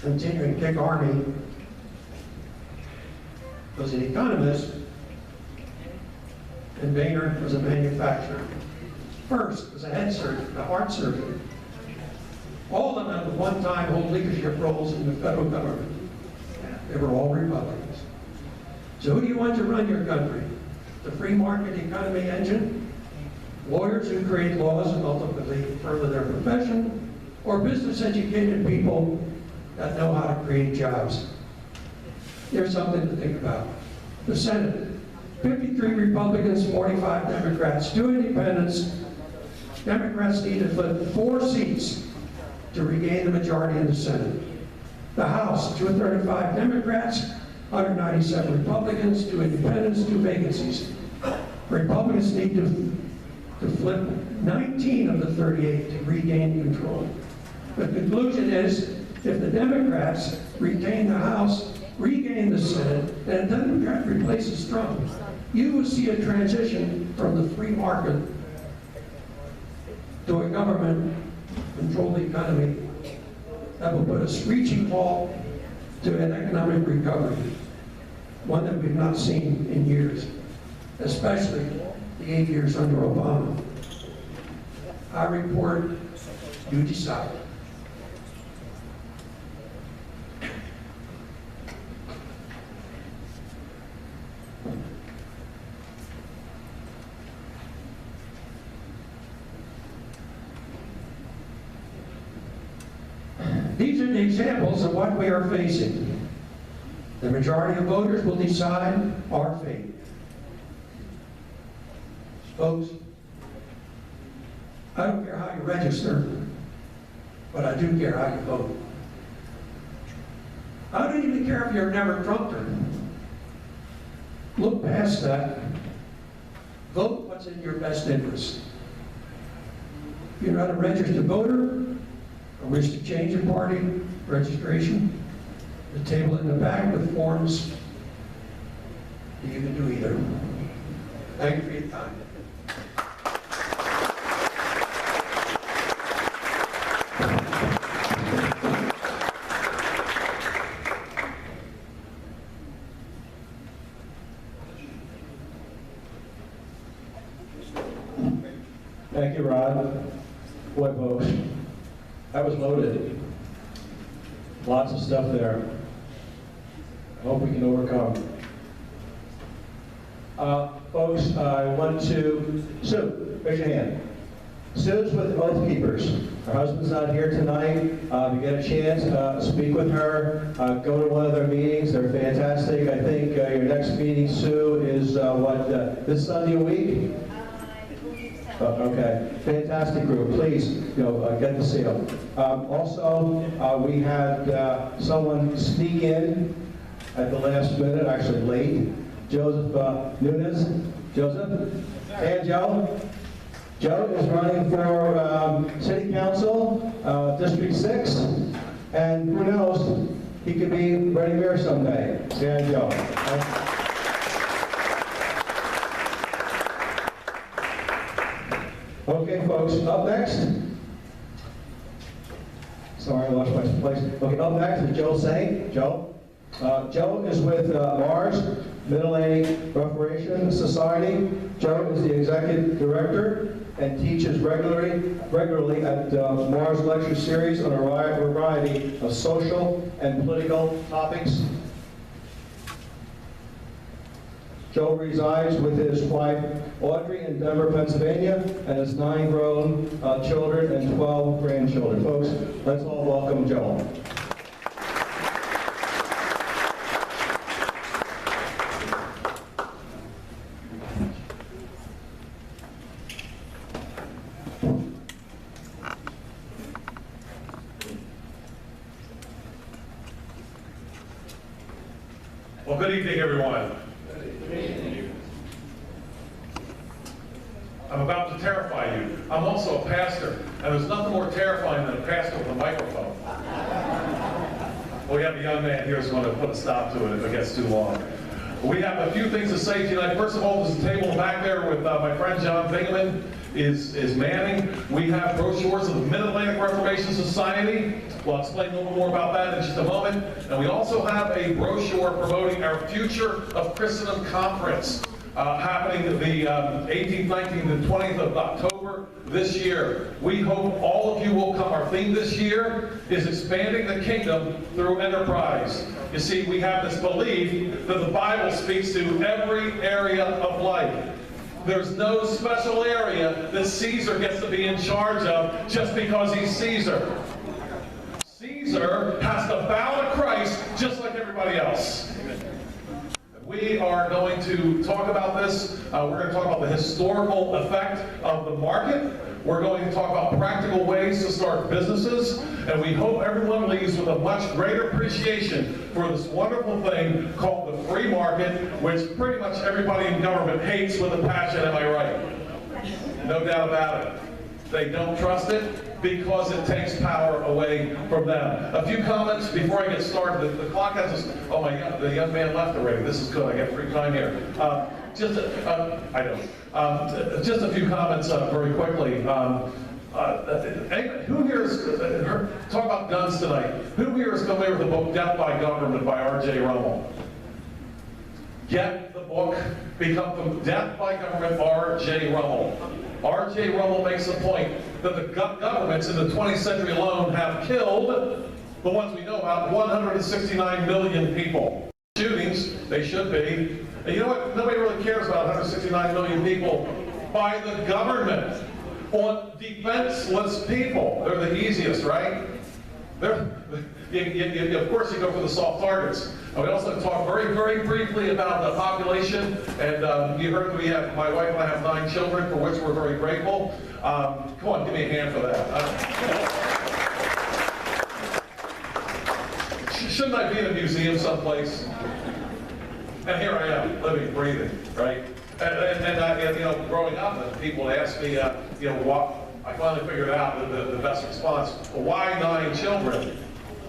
Continuing, Dick Armey was an economist, and Boehner was a manufacturer. First was a head surgeon, a heart surgeon. All of them at one time hold leadership roles in the federal government. They were all Republicans. So who do you want to run your country? The free market economy engine? Lawyers who create laws and ultimately further their profession? Or business-educated people that know how to create jobs? There's something to think about. The Senate, 53 Republicans, 45 Democrats, 2 independents. Democrats need to flip 4 seats to regain the majority in the Senate. The House, 235 Democrats, 197 Republicans, 2 independents, 2 vacancies. Republicans need to flip 19 of the 38 to regain control. The conclusion is, if the Democrats retain the House regain the Senate, and a Democrat replaces Trump, you will see a transition from the free market to a government-controlled economy that will put a screeching halt to an economic recovery, one that we've not seen in years, especially the 8 years under Obama. I report, you decide. These are the examples of what we are facing. The majority of voters will decide our fate. Folks, I don't care how you register, but I do care how you vote. I don't even care if you're never Trumper. Look past that. Vote what's in your best interest. If you're not a registered voter, or wish to change your party registration, the table in the back with forms, you can do either. Thank you for your time. Thank you, Rod. Boy, folks, that was loaded. Lots of stuff there. I hope we can overcome. Folks, I want to, Sue, raise your hand. Sue's with Oath Keepers. Her husband's not here tonight. If you get a chance, speak with her. Go to one of their meetings. They're fantastic. I think your next meeting, Sue, is this Sunday a week? I believe so. Okay, fantastic group. Please, get to see them. Also, we had someone sneak in at the last minute, actually late. Joseph Nunes. Joseph? And Joe? Joe is running for City Council, District 6, and who knows, he could be running mayor someday. And Joe. Okay, folks, up next. Sorry, I lost my place. Okay, up next is Joe Saint. Joe? Joe is with M.A.R.S, Middle Age Reparation Society. Joe is the executive director and teaches regularly at M.A.R.S lecture series on a variety of social and political topics. Joe resides with his wife Audrey in Denver, Pennsylvania, and has 9 grown children and 12 grandchildren. Folks, let's all welcome Joe. Well, good evening, everyone. I'm about to terrify you. I'm also a pastor, and there's nothing more terrifying than a pastor with a microphone. Well, we have a young man here who's going to put a stop to it if it gets too long. We have a few things to say tonight. First of all, there's a table back there with my friend John Bingaman is manning. We have brochures of the Mid-Atlantic Reformation Society. We'll explain a little more about that in just a moment. And we also have a brochure promoting our Future of Christendom Conference happening the 18th, 19th, and 20th of October this year. We hope all of you will come. Our theme this year is expanding the kingdom through enterprise. You see, we have this belief that the Bible speaks to every area of life. There's no special area that Caesar gets to be in charge of just because he's Caesar. Caesar has to bow to Christ just like everybody else. We are going to talk about this. We're going to talk about the historical effect of the market. We're going to talk about practical ways to start businesses. And we hope everyone leaves with a much greater appreciation for this wonderful thing called the free market, which pretty much everybody in government hates with a passion, am I right? No doubt about it. They don't trust it. because it takes power away from them. A few comments before I get started. The clock has us, oh my God, the young man left already. This is good, I get free time here. Just a few comments very quickly. Who here is, talk about guns tonight, who here is familiar with the book Death by Government by R.J. Rummel? Get the book, Become from Death by Government, R.J. Rummel. R.J. Rummel makes the point that the governments in the 20th century alone have killed, the ones we know about, 169 million people. Shootings, they should be. And you know what? Nobody really cares about 169 million people by the government on defenseless people. They're the easiest, right? Of course, you go for the soft targets. And we also talk very, very briefly about the population. And you heard my wife and I have 9 children, for which we're very grateful. Come on, give me a hand for that. Shouldn't I be in a museum someplace? And here I am, living, breathing, right? And growing up, people would ask me, what? I finally figured out the best response. Well, why 9 children?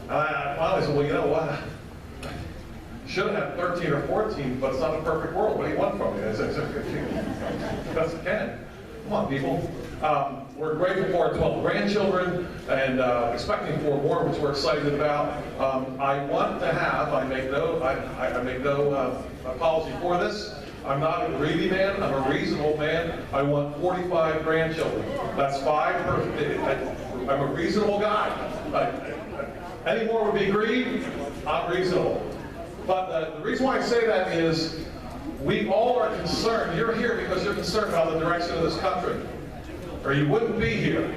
And I finally said, well, you know what? Should have had 13 or 14, but it's not a perfect world. What do you want from me? I said, best I can. Come on, people. We're grateful for our 12 grandchildren and expecting 4 more, which we're excited about. I want to have, I make no apology for this. I'm not a greedy man, I'm a reasonable man. I want 45 grandchildren. That's 5 per, I'm a reasonable guy. Any more would be greed, I'm reasonable. But the reason why I say that is we all are concerned. You're here because you're concerned about the direction of this country, or you wouldn't be here.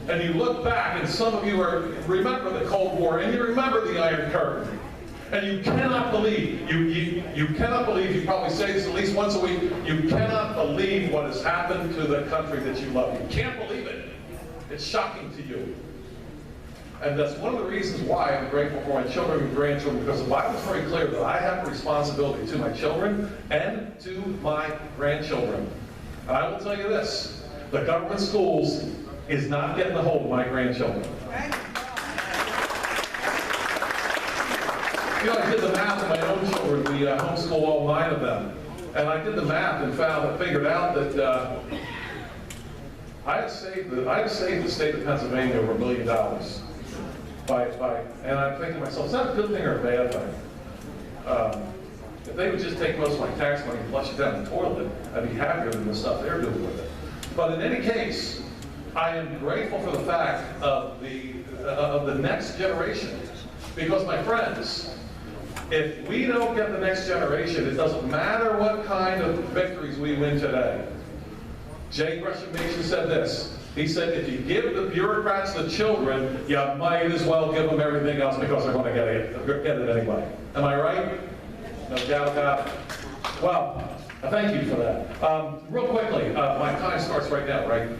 And you look back, and some of you remember the Cold War, and you remember the Iron Curtain. And you cannot believe, you cannot believe, you probably say this at least once a week, you cannot believe what has happened to the country that you love. You can't believe it. It's shocking to you. And that's one of the reasons why I'm grateful for my children and grandchildren, because the Bible is very clear that I have a responsibility to my children and to my grandchildren. And I will tell you this, the government schools is not getting a hold of my grandchildren. I did the math of my own children. We homeschool all 9 of them. And I did the math and figured out that I have saved the state of Pennsylvania over $1 million. And I'm thinking to myself, is that a good thing or a bad thing? If they would just take most of my tax money and flush it down the toilet, I'd be happier than the stuff they're doing with it. But in any case, I am grateful for the fact of the next generation. Because my friends, if we don't get the next generation, it doesn't matter what kind of victories we win today. Jay Gresham Mason said this. He said, if you give the bureaucrats the children, you might as well give them everything else because they're going to get it anyway. Am I right? No doubt about it. Well, thank you for that. Real quickly, my time starts right now, right?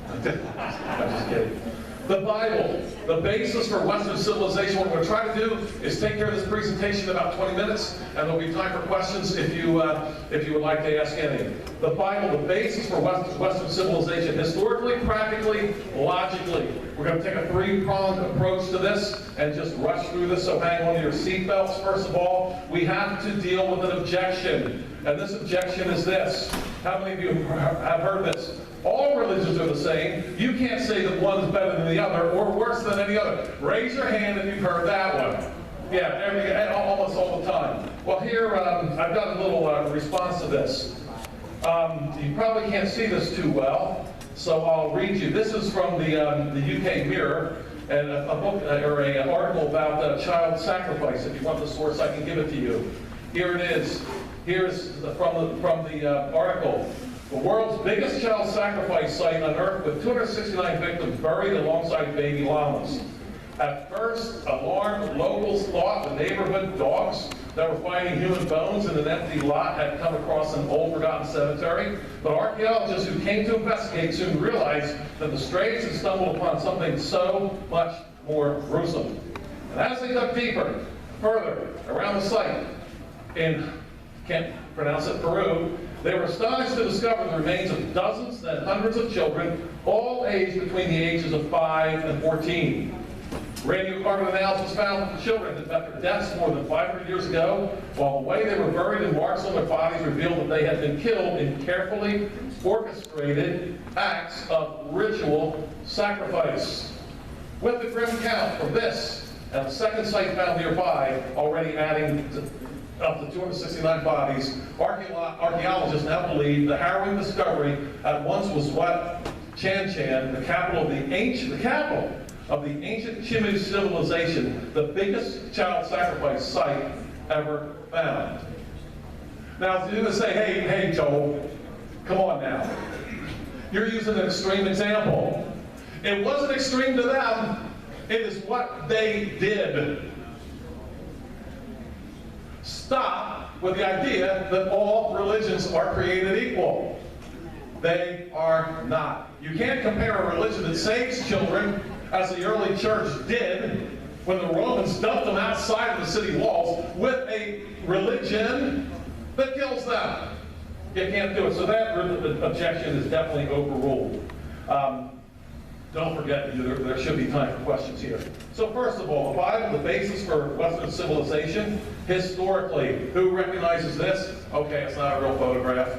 I'm just kidding. The Bible, the basis for Western civilization. What we're going to try to do is take care of this presentation in about 20 minutes, and there'll be time for questions if you would like to ask any. The Bible, the basis for Western civilization, historically, practically, logically. We're going to take a 3-pronged approach to this and just rush through this, so hang on to your seatbelts. First of all, we have to deal with an objection, and this objection is this. How many of you have heard this? All religions are the same. You can't say that one's better than the other or worse than any other. Raise your hand if you've heard that one. Yeah, almost all the time. Well, here, I've got a little response to this. You probably can't see this too well, so I'll read you. This is from the UK M.A.R.S. and a book or an article about child sacrifice. If you want the source, I can give it to you. Here it is. Here's from the article. The world's biggest child sacrifice site unearthed with 269 victims buried alongside baby llamas. At first, alarmed locals thought the neighborhood dogs that were finding human bones in an empty lot had come across an old forgotten cemetery. But archaeologists who came to investigate soon realized that the strays had stumbled upon something so much more gruesome. And as they dug deeper, further around the site in, can't pronounce it, Peru, They were astonished to discover the remains of dozens and hundreds of children, all aged between the ages of 5 and 14. Radiocarbon analysis found that the children had met their deaths more than 500 years ago, while the way they were buried and marks on their bodies revealed that they had been killed in carefully orchestrated acts of ritual sacrifice. With the grim count from this and the second site found nearby, already adding up to 269 bodies, archaeologists now believe the harrowing discovery at once was what Chan, the capital of the ancient Chimú civilization, the biggest child sacrifice site ever found. Now, you're going to say, hey, Joel, come on now. You're using an extreme example. It wasn't extreme to them. It is what they did. Stop with the idea that all religions are created equal. They are not. You can't compare a religion that saves children, as the early church did when the Romans dumped them outside of the city walls, with a religion that kills them. You can't do it. So that objection is definitely overruled. Don't forget, there should be time for questions here. So first of all, the Bible, the basis for Western civilization, historically, who recognizes this? Okay, it's not a real photograph.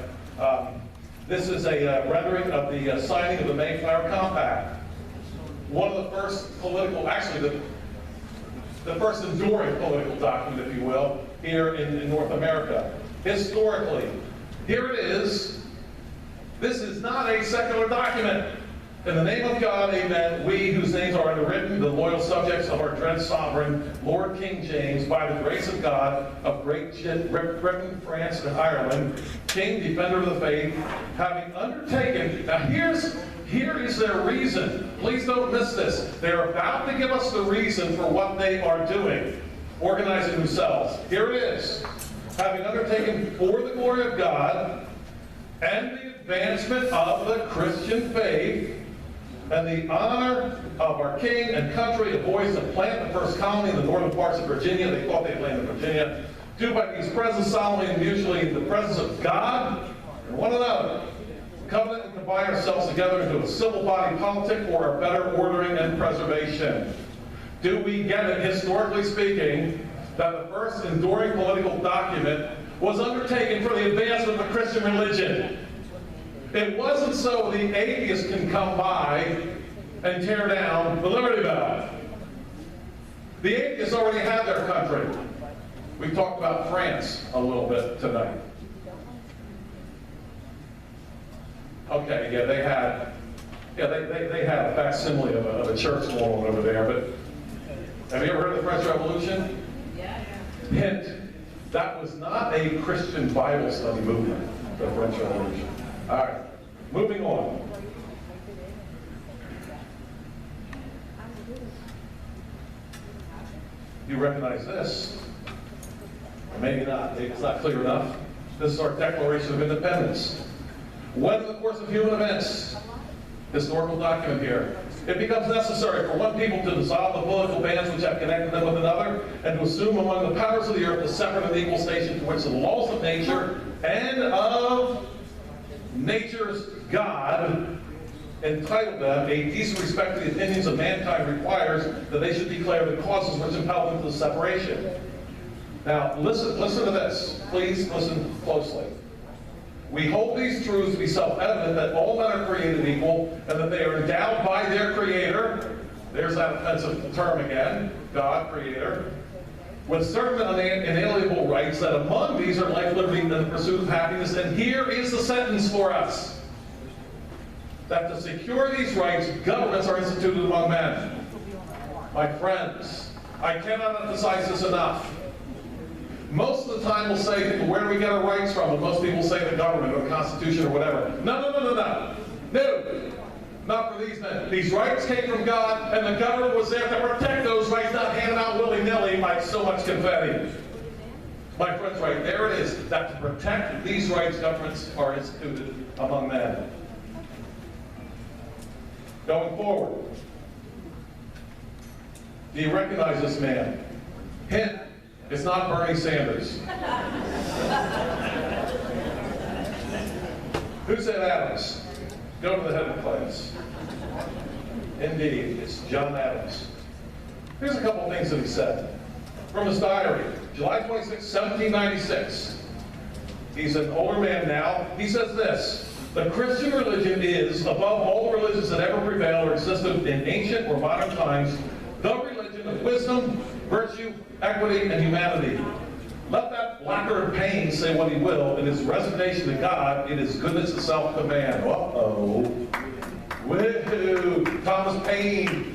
This is a rendering of the signing of the Mayflower Compact. One of the first political, actually the first enduring political document, if you will, here in North America. Historically, here it is. This is not a secular document. In the name of God, amen, we whose names are underwritten, the loyal subjects of our dread sovereign, Lord King James, by the grace of God, of Great Britain, France, and Ireland, King, defender of the faith, having undertaken, now here is their reason. Please don't miss this. They're about to give us the reason for what they are doing, organizing themselves. Here it is. Having undertaken for the glory of God and the advancement of the Christian faith and the honor of our king and country, a voice to plant the first colony in the northern parts of Virginia. They thought they planted Virginia. Do by these presents solemnly and mutually in the presence of God and one another, covenant and combine ourselves together into a civil body politic for our better ordering and preservation. Do we get it, historically speaking, that the first enduring political document was undertaken for the advancement of the Christian religion? It wasn't so the atheists can come by and tear down the Liberty Bell. The atheists already had their country. We talked about France a little bit tonight. Okay, yeah, they had a facsimile of a church going on over there, but have you ever heard of the French Revolution? Yeah. Hint, that was not a Christian Bible study movement, the French Revolution. All right, moving on. You recognize this? Maybe not. It's not clear enough. This is our Declaration of Independence. When in the course of human events, historical document here, it becomes necessary for one people to dissolve the political bands which have connected them with another, and to assume among the powers of the earth a separate and equal station to which the laws of nature and of nature's God entitle them, a decent respect to the opinions of mankind requires that they should declare the causes which impel them to the separation. Now, listen to this. Please listen closely. We hold these truths to be self-evident that all men are created equal and that they are endowed by their Creator, there's that offensive term again, God, Creator, with certain inalienable rights, that among these are life, liberty, and the pursuit of happiness. And here is the sentence for us: that to secure these rights, governments are instituted among men. My friends, I cannot emphasize this enough. Most of the time we'll say, where do we get our rights from? And most people say the government or the Constitution or whatever. No. No, not for these men. These rights came from God, and the government was there to protect those rights, not hand them out willy-nilly like so much confetti. My friends, right there it is, that to protect these rights, governments are instituted among men. Going forward, do you recognize this man? Hint, it's not Bernie Sanders. Who said Adams? Go to the head of the class. Indeed, it's John Adams. Here's a couple of things that he said. From his diary, July 26, 1796. He's an older man now. He says this: the Christian religion is, above all the religions that ever prevailed or existed in ancient or modern times, the religion of wisdom, virtue, equity, and humanity. Let that blackguard Paine say what he will, in his resignation to God, it is goodness itself to man. Uh-oh. Woohoo! Thomas Paine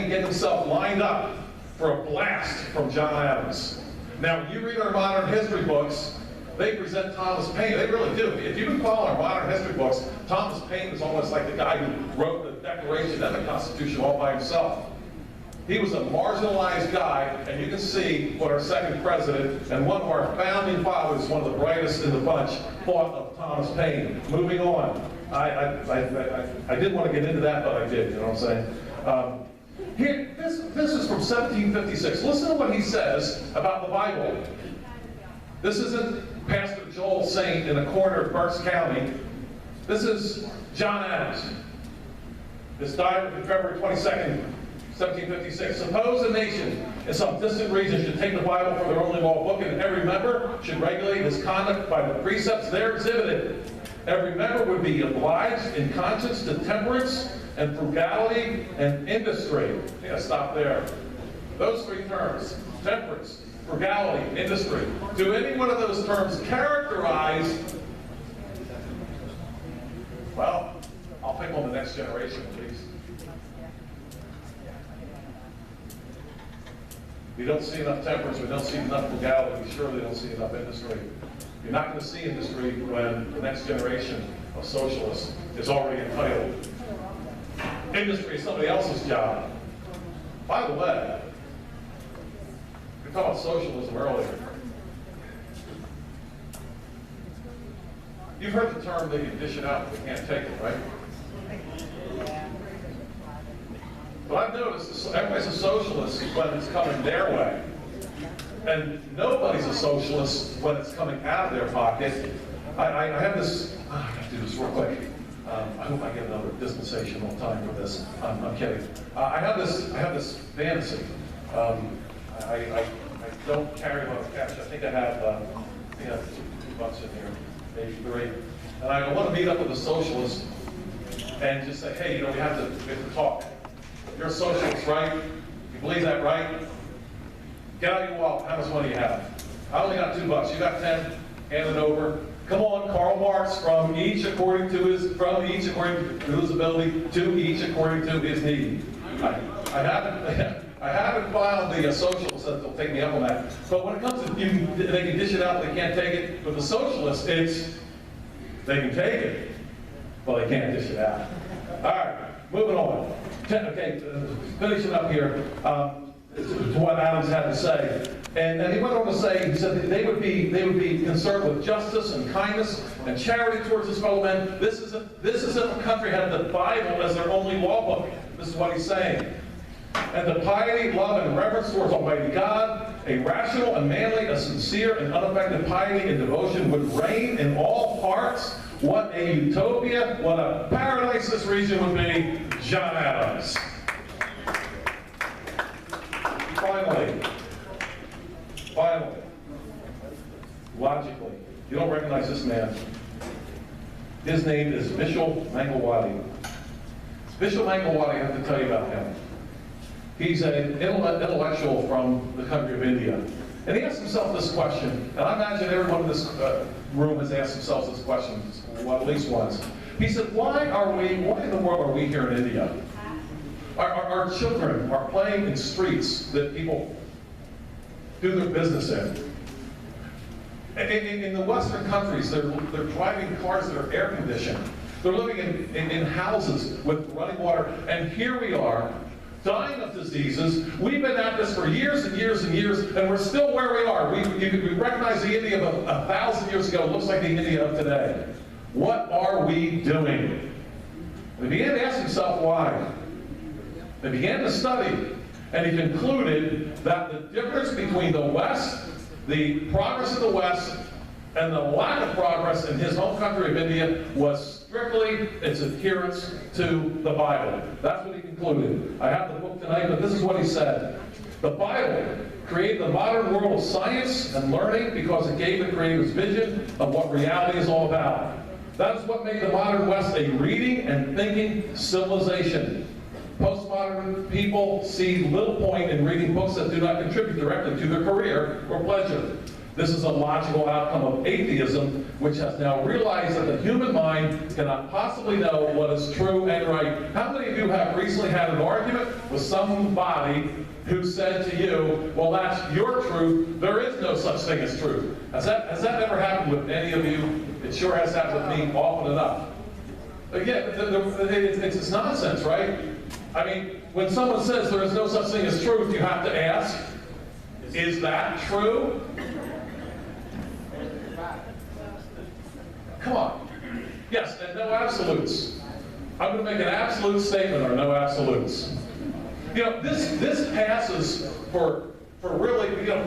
getting himself lined up for a blast from John Adams. Now, when you read our modern history books, they present Thomas Paine. They really do. If you recall our modern history books, Thomas Paine is almost like the guy who wrote the Declaration and the Constitution all by himself. He was a marginalized guy, and you can see what our second president and one of our founding fathers, one of the brightest in the bunch, thought of Thomas Paine. Moving on. I didn't want to get into that, but I did, you know what I'm saying? Here, this is from 1756. Listen to what he says about the Bible. This isn't Pastor Joel Saint in a corner of Berks County. This is John Adams. This died on February 22nd, 1756. Suppose a nation in some distant region should take the Bible for their only law book, and every member should regulate his conduct by the precepts there exhibited. Every member would be obliged in conscience to temperance and frugality and industry. I think I stop there. Those three terms, temperance, frugality, industry. Do any one of those terms characterize, well, I'll pick on the next generation, please. We don't see enough temperance, we don't see enough frugality, we surely don't see enough industry. You're not going to see industry when the next generation of socialists is already entitled. Industry is somebody else's job. By the way, we talked about socialism earlier. You've heard the term that you dish it out, but you can't take it, right? But I've noticed everybody's a socialist when it's coming their way. And nobody's a socialist when it's coming out of their pocket. I have this, I have to do this real quick. I hope I get another dispensational time for this. I'm kidding. I have this fantasy. I don't carry a lot of cash. I think I have $2 in here, maybe 3. And I want to meet up with a socialist and just say, hey, we have to talk. You're a socialist, right? You believe that, right? Get out your wallet. How much money do you have? I only got $2. You got 10? Hand it over. Come on, Karl Marx, from each according to his ability, to each according to his need. I haven't found the socialists that will take me up on that. But when it comes to they can dish it out, they can't take it. With the socialists, it's they can take it, but they can't dish it out. All right, moving on. Okay, finishing up here. To what Adams had to say. And he went on to say, he said that they would be concerned with justice and kindness and charity towards his fellow men. This is if a country had the Bible as their only law book. This is what he's saying. And the piety, love, and reverence towards Almighty God, a rational and manly, a sincere and unaffected piety and devotion would reign in all parts. What a utopia, what a paradise this region would be. John Adams. Finally, logically, you don't recognize this man. His name is Vishal Mangalwadi. Vishal Mangalwadi, I have to tell you about him. He's an intellectual from the country of India. And he asked himself this question, and I imagine everyone in this room has asked themselves this question at least once. He said, why in the world are we here in India? Our children are playing in streets that people do their business in. In the Western countries, they're driving cars that are air conditioned. They're living in houses with running water. And here we are, dying of diseases. We've been at this for years and years and years, and we're still where we are. We recognize the India of 1,000 years ago. It looks like the India of today. What are we doing? They began to ask himself why. They began to study, and he concluded that the difference between the West, the progress of the West, And the lack of progress in his home country of India was strictly its adherence to the Bible. That's what he concluded. I have the book tonight, but this is what he said. The Bible created the modern world of science and learning because it gave the creator's vision of what reality is all about. That is what made the modern West a reading and thinking civilization. Postmodern people see little point in reading books that do not contribute directly to their career or pleasure. This is a logical outcome of atheism, which has now realized that the human mind cannot possibly know what is true and right. How many of you have recently had an argument with somebody who said to you, well, that's your truth, there is no such thing as truth? Has that ever happened with any of you? It sure has happened with me often enough. Again, it's nonsense, right? I mean, when someone says there is no such thing as truth, you have to ask, is that true? Come on. Yes, and no absolutes. I'm going to make an absolute statement or no absolutes. You know, this passes for really, you know,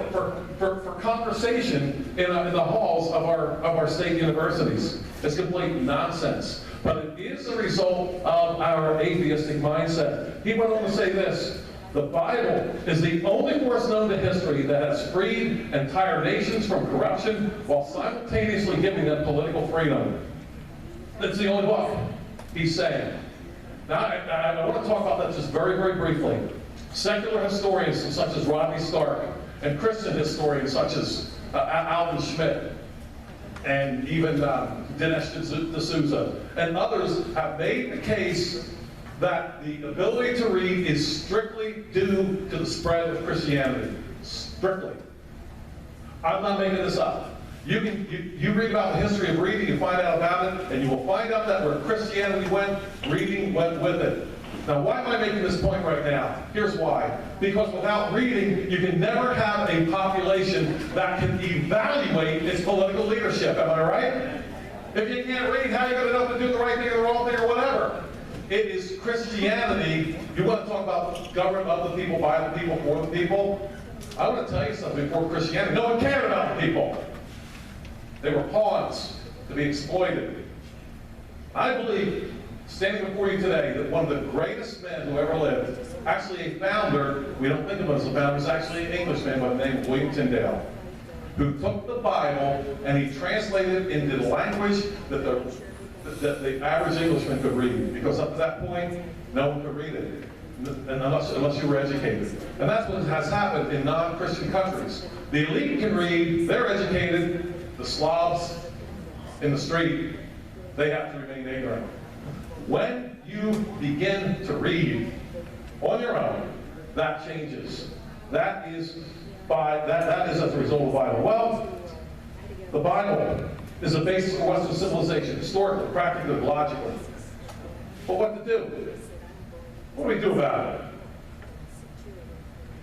for conversation in the halls of our state universities. It's complete nonsense. But it is a result of our atheistic mindset. He went on to say this: the Bible is the only force known to history that has freed entire nations from corruption while simultaneously giving them political freedom. It's the only book, he's saying. Now, I want to talk about that just very, very briefly. Secular historians such as Rodney Stark and Christian historians such as Alvin Schmidt and even Dinesh D'Souza and others have made the case that the ability to read is strictly due to the spread of Christianity. Strictly. I'm not making this up. You read about the history of reading, you find out about it, and you will find out that where Christianity went, reading went with it. Now, why am I making this point right now? Here's why. Because without reading, you can never have a population that can evaluate its political leadership. Am I right? If you can't read, how are you going to know to do the right thing or the wrong thing or whatever? It is Christianity. You want to talk about government of the people, by the people, for the people? I want to tell you something. Before Christianity, no one cared about the people. They were pawns to be exploited. I believe, standing before you today, that one of the greatest men who ever lived, actually a founder, we don't think of him as a founder, he's actually an Englishman by the name of William Tyndale, who took the Bible and he translated it into the language that the average Englishman could read, because up to that point, no one could read it, unless you were educated. And that's what has happened in non-Christian countries. The elite can read, they're educated, the Slavs in the street, they have to remain ignorant. When you begin to read on your own, that changes. That is as a result of the Bible. Well, the Bible is the basis for Western civilization, historically, practically, logically. But what to do? What do we do about it?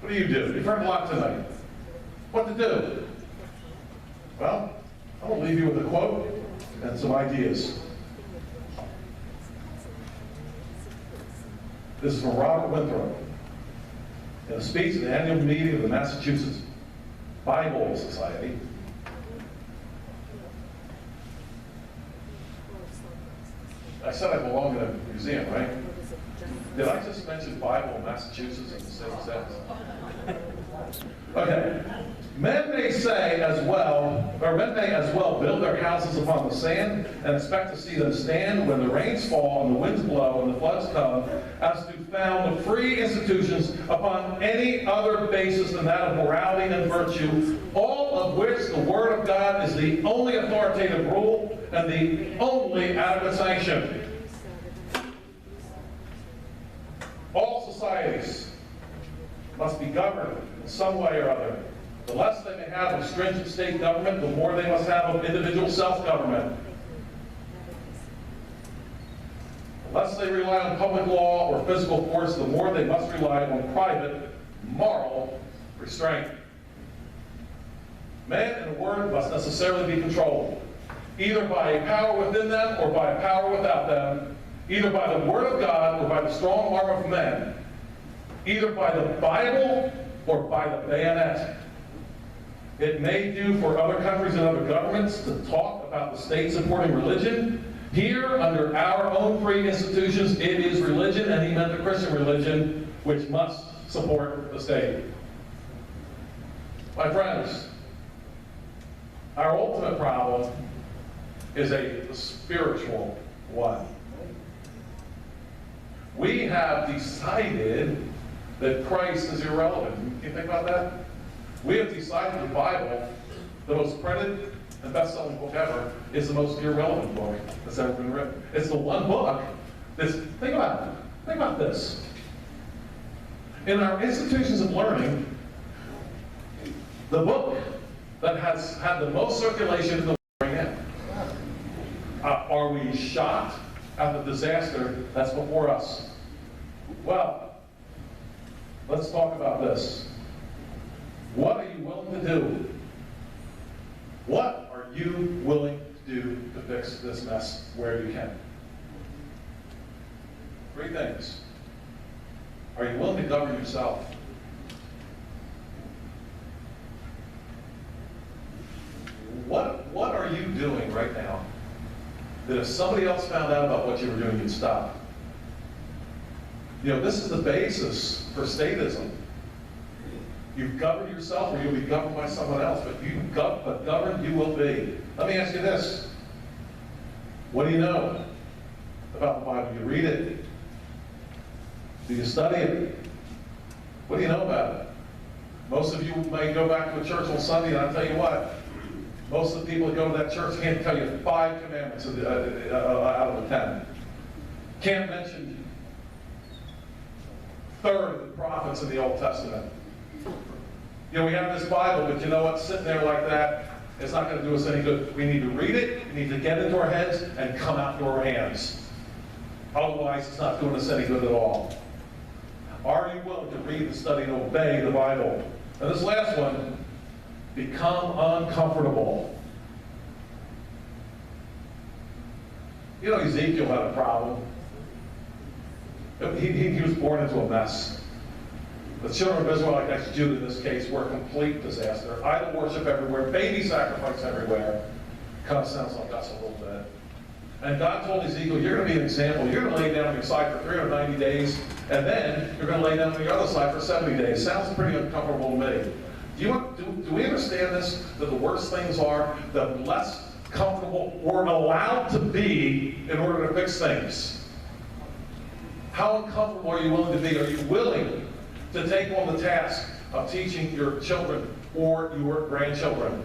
What do you do? You've heard a lot tonight. What to do? Well, I'm going to leave you with a quote and some ideas. This is from Robert Winthrop in a speech at the annual meeting of the Massachusetts Bible Society. I said I belong in a museum, right? Did I just mention Bible in Massachusetts in the same sentence? Okay. Men may as well build their houses upon the sand and expect to see them stand when the rains fall and the winds blow and the floods come, as to found free institutions upon any other basis than that of morality and virtue, all of which the Word of God is the only authoritative rule and the only adequate sanction. All societies must be governed in some way or other. The less they may have of stringent state government, the more they must have of individual self-government. The less they rely on public law or physical force, the more they must rely on private, moral restraint. Man and word must necessarily be controlled, either by a power within them or by a power without them, either by the Word of God or by the strong arm of men, either by the Bible or by the bayonet. It may do for other countries and other governments to talk about the state supporting religion. Here, under our own free institutions, it is religion, and he meant the Christian religion, which must support the state. My friends, our ultimate problem is a spiritual one. We have decided that Christ is irrelevant. Can you think about that? We have decided the Bible, the most printed and best-selling book ever, is the most irrelevant book that's ever been written. It's the one book that's, think about it. Think about this. In our institutions of learning, the book that has had the most circulation in the world right now. Are we shocked at the disaster that's before us? Well, let's talk about this. What are you willing to do? What are you willing to do to fix this mess where you can? 3 things. Are you willing to govern yourself? What are you doing right now that if somebody else found out about what you were doing, you'd stop? You know, this is the basis for statism. You govern yourself or you'll be governed by someone else, but governed you will be. Let me ask you this. What do you know about the Bible? You read it? Do you study it? What do you know about it? Most of you may go back to a church on Sunday, and I'll tell you what, most of the people that go to that church can't tell you 5 commandments out of the 10. Can't mention 1/3 of the prophets in the Old Testament. You know, we have this Bible, but you know what? Sitting there like that, it's not going to do us any good. We need to read it, we need to get into our heads, and come out to our hands. Otherwise, it's not doing us any good at all. Are you willing to read and study and obey the Bible? And this last one, become uncomfortable. You know, Ezekiel had a problem. He was born into a mess. The children of Israel, like that's Judah in this case, were a complete disaster. Idol worship everywhere, baby sacrifice everywhere. Kind of sounds like us a little bit. And God told Ezekiel, you're going to be an example. You're going to lay down on your side for 390 days, and then you're going to lay down on your other side for 70 days. Sounds pretty uncomfortable to me. Do we understand this? That the worse things are, the less comfortable we're allowed to be in order to fix things. How uncomfortable are you willing to be? Are you willing to take on the task of teaching your children or your grandchildren?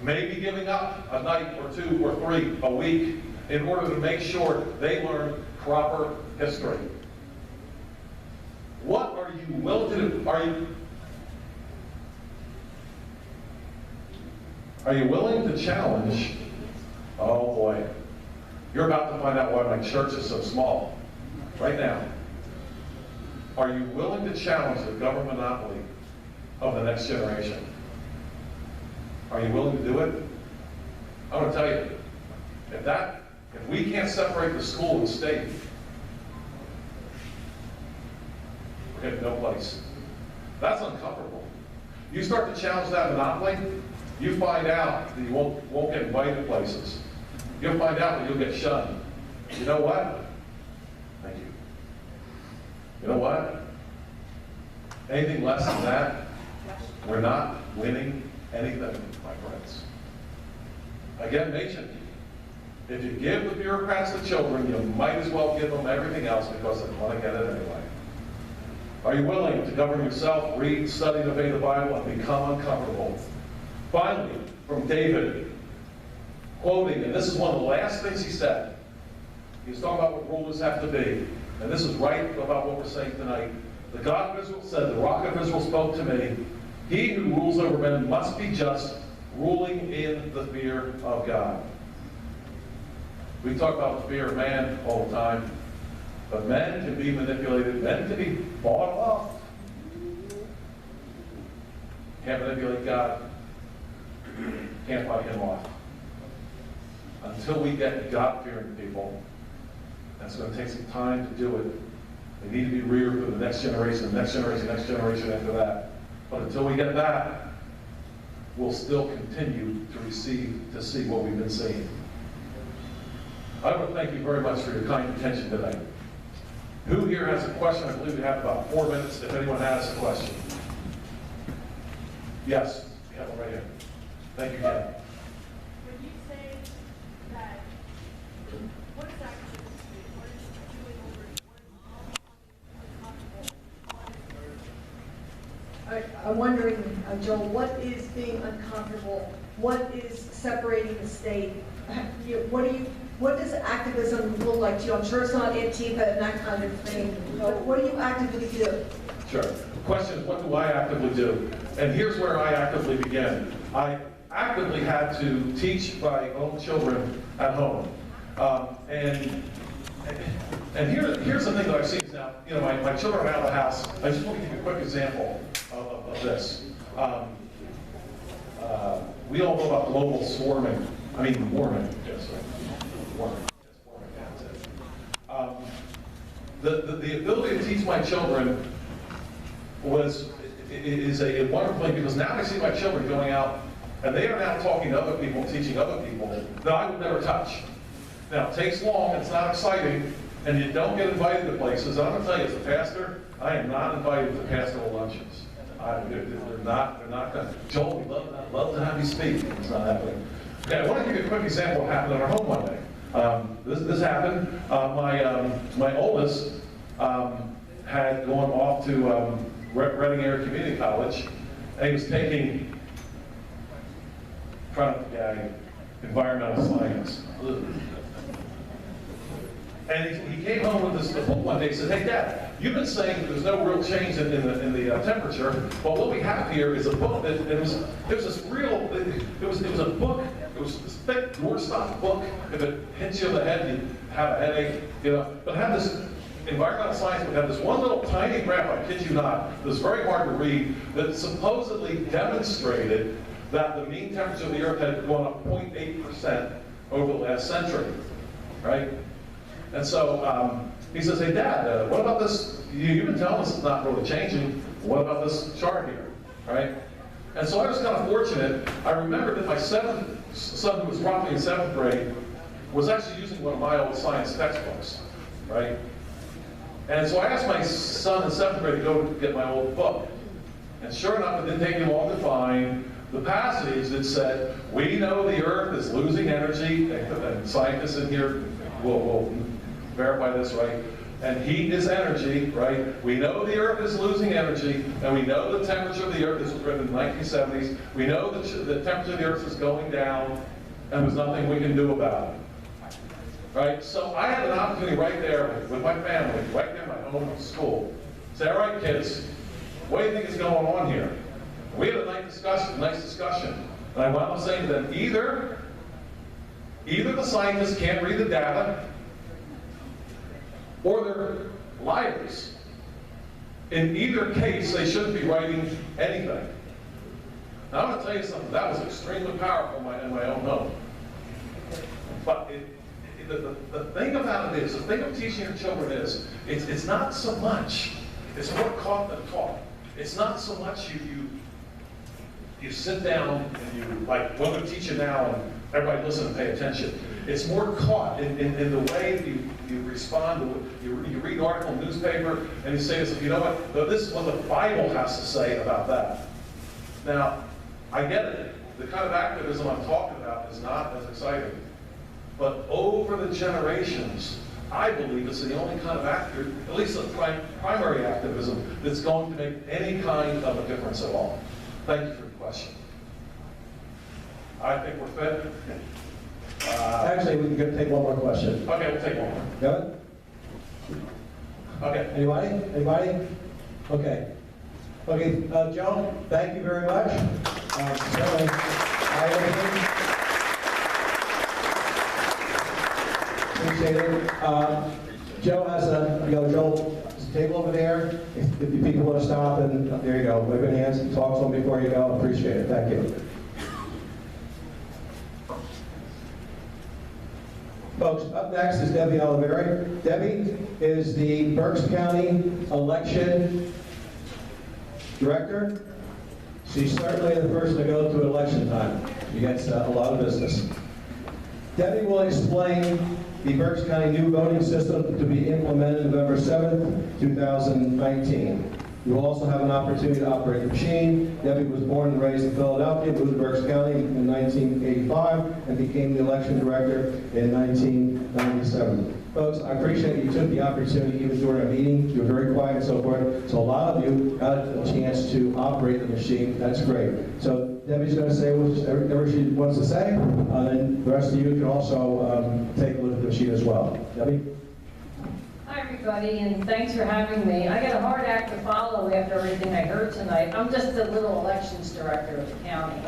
Maybe giving up a night or 2 or 3 a week in order to make sure they learn proper history. What are you willing to do? Are you willing to challenge? Oh boy, you're about to find out why my church is so small. Right now. Are you willing to challenge the government monopoly of the next generation? Are you willing to do it? I'm going to tell you, if we can't separate the school and state, we have no place. That's uncomfortable. You start to challenge that monopoly, you find out that you won't get invited to places. You'll find out that you'll get shunned. You know what? Thank you. You know what? Anything less than that, we're not winning anything, my friends. Again, nation, if you give the bureaucrats the children, you might as well give them everything else because they want to get it anyway. Are you willing to govern yourself, read, study, and obey the Bible, and become uncomfortable? Finally, from David, quoting, and this is one of the last things he said. He was talking about what rulers have to be. And this is right about what we're saying tonight. The God of Israel said, the Rock of Israel spoke to me. He who rules over men must be just, ruling in the fear of God. We talk about the fear of man all the time, but men can be manipulated. Men can be bought off. Can't manipulate God. Can't buy him off. Until we get God-fearing people, and it's going to take some time to do it. They need to be reared for the next generation, the next generation, next generation after that. But until we get that, will still continue to see what we've been seeing. I want to thank you very much for your kind attention today. Who here has a question? I believe we have about 4 minutes if anyone has a question. Yes, we have one right here. Thank you, Jen. When you say that, what is activism? What is it doing over? What is I'm wondering, Joel, what is being uncomfortable? What is separating the state? What does activism look like to you? I'm sure it's not Antifa and that kind of thing. But what do you actively do? Sure. The question is, what do I actively do? And here's where I actively begin. I actively had to teach my own children at home. And here's the thing that I've seen now. You know, my children are out of the house. I just want to give you a quick example of this. We all know about global warming. Yes, right. Warming. Yes, warming. That's it. The ability to teach my children is a wonderful thing, because now I see my children going out and they are now talking to other people, teaching other people that I would never touch. Now, it takes long, it's not exciting, and you don't get invited to places. I'm going to tell you, as a pastor, I am not invited to pastoral luncheons. They're not going to. Joel, we'd love to have you speak. It's not happening. Okay, I want to give you a quick example of what happened in our home one day. This happened. My oldest had gone off to Reading Area Community College, and he was taking environmental science. And he came home with this book one day. He said, "Hey, Dad, you've been saying that there's no real change in the temperature, but what we have here is a book that it was a book. It was this thick doorstop book. If it hits you in the head, you have a headache, you know. But it had this environmental science. But it had this one little tiny graph. I kid you not. It was very hard to read. That supposedly demonstrated that the mean temperature of the Earth had gone up 0.8% over the last century, right?" And so he says, "Hey, Dad, what about this? You've been telling us it's not really changing. What about this chart here, right?" And so I was kind of fortunate. I remembered that my seventh son, who was roughly in 7th grade, was actually using one of my old science textbooks, right? And so I asked my son in 7th grade to go get my old book. And sure enough, it didn't take me long to find the passage that said, "We know the Earth is losing energy," and scientists in here will verify this, right? "And heat is energy," right? "We know the Earth is losing energy, and we know the temperature of the Earth," this was written in the 1970s, "we know the temperature of the Earth is going down, and there's nothing we can do about it." Right? So I had an opportunity right there with my family, right there in my home school. Say, "All right, kids, what do you think is going on here?" We had a nice discussion. And I wound up saying to them, either the scientists can't read the data, or they're liars. In either case, they shouldn't be writing anything. Now, I'm going to tell you something. That was extremely powerful in my own home. But the thing about it is, the thing of teaching your children is, it's not so much, it's more caught than taught. It's not so much you sit down and you, like, "We're going to teach you now," and everybody listen and pay attention. It's more caught in the way that you respond to it. You read an article in the newspaper and you say, "You know what, this is what the Bible has to say about that." Now, I get it. The kind of activism I'm talking about is not as exciting. But over the generations, I believe it's the only kind of at least the primary activism, that's going to make any kind of a difference at all. Thank you for the question. I think we're fit. Actually, we can take one more question. Okay, we'll take one more. Good? Okay. Anybody? Okay. Okay, Joe, thank you very much. Appreciate it. Joe has Joel's table over there. If you people want to stop, and there you go. Wave your hands and talk to them before you go. Appreciate it. Thank you. Folks, up next is Debbie Olivieri. Debbie is the Berks County Election Director. She's certainly the person to go to election time. She gets a lot of business. Debbie will explain the Berks County new voting system to be implemented November 7th, 2019. You will also have an opportunity to operate the machine. Debbie was born and raised in Philadelphia, moved to Berks County in 1985, and became the election director in 1997. Folks, I appreciate you took the opportunity, even during a meeting, you were very quiet and so forth, so a lot of you got a chance to operate the machine. That's great. So Debbie's going to say whatever she wants to say, and then the rest of you can also take a look at the machine as well. Debbie? Hi, everybody, and thanks for having me. I got a hard act to follow after everything I heard tonight. I'm just a little elections director of the county.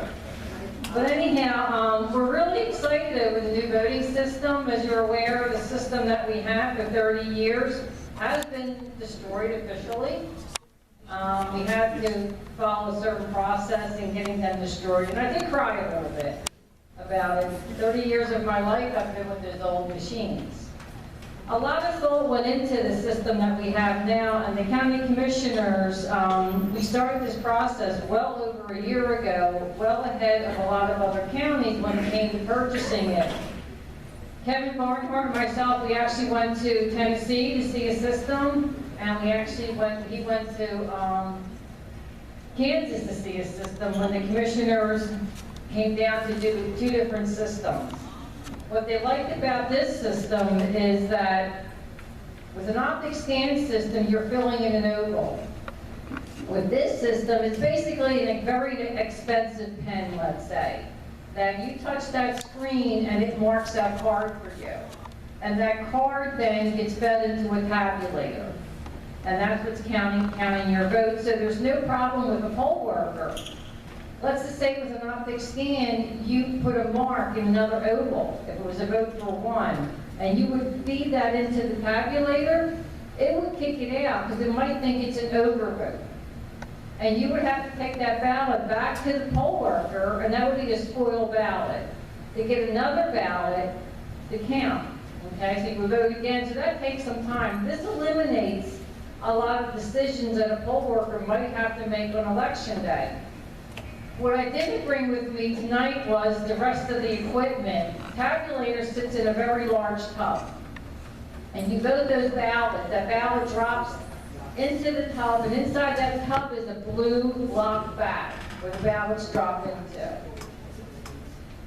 But anyhow, we're really excited over the new voting system. As you're aware, the system that we have for 30 years has been destroyed officially. We had to follow a certain process in getting them destroyed, and I did cry a little bit about it. 30 years of my life I've been with those old machines. A lot of thought went into the system that we have now, and the county commissioners, we started this process well over a year ago, well ahead of a lot of other counties when it came to purchasing it. Kevin Barnhart and myself, we actually went to Tennessee to see a system, and he went to Kansas to see a system when the commissioners came down to do 2 different systems. What they liked about this system is that with an optic scan system, you're filling in an oval. With this system, it's basically a very expensive pen, let's say, that you touch that screen and it marks that card for you. And that card then gets fed into a tabulator. And that's what's counting your vote. So there's no problem with a poll worker. Let's just say with an optic scan, you put a mark in another oval, if it was a vote for 1, and you would feed that into the tabulator, it would kick it out because it might think it's an overvote. And you would have to take that ballot back to the poll worker, and that would be a spoiled ballot, to get another ballot to count. Okay, so you would vote again, so that takes some time. This eliminates a lot of decisions that a poll worker might have to make on election day. What I didn't bring with me tonight was the rest of the equipment. Tabulator sits in a very large tub. And you vote those ballots, that ballot drops into the tub, and inside that tub is a blue locked bag where the ballots drop into.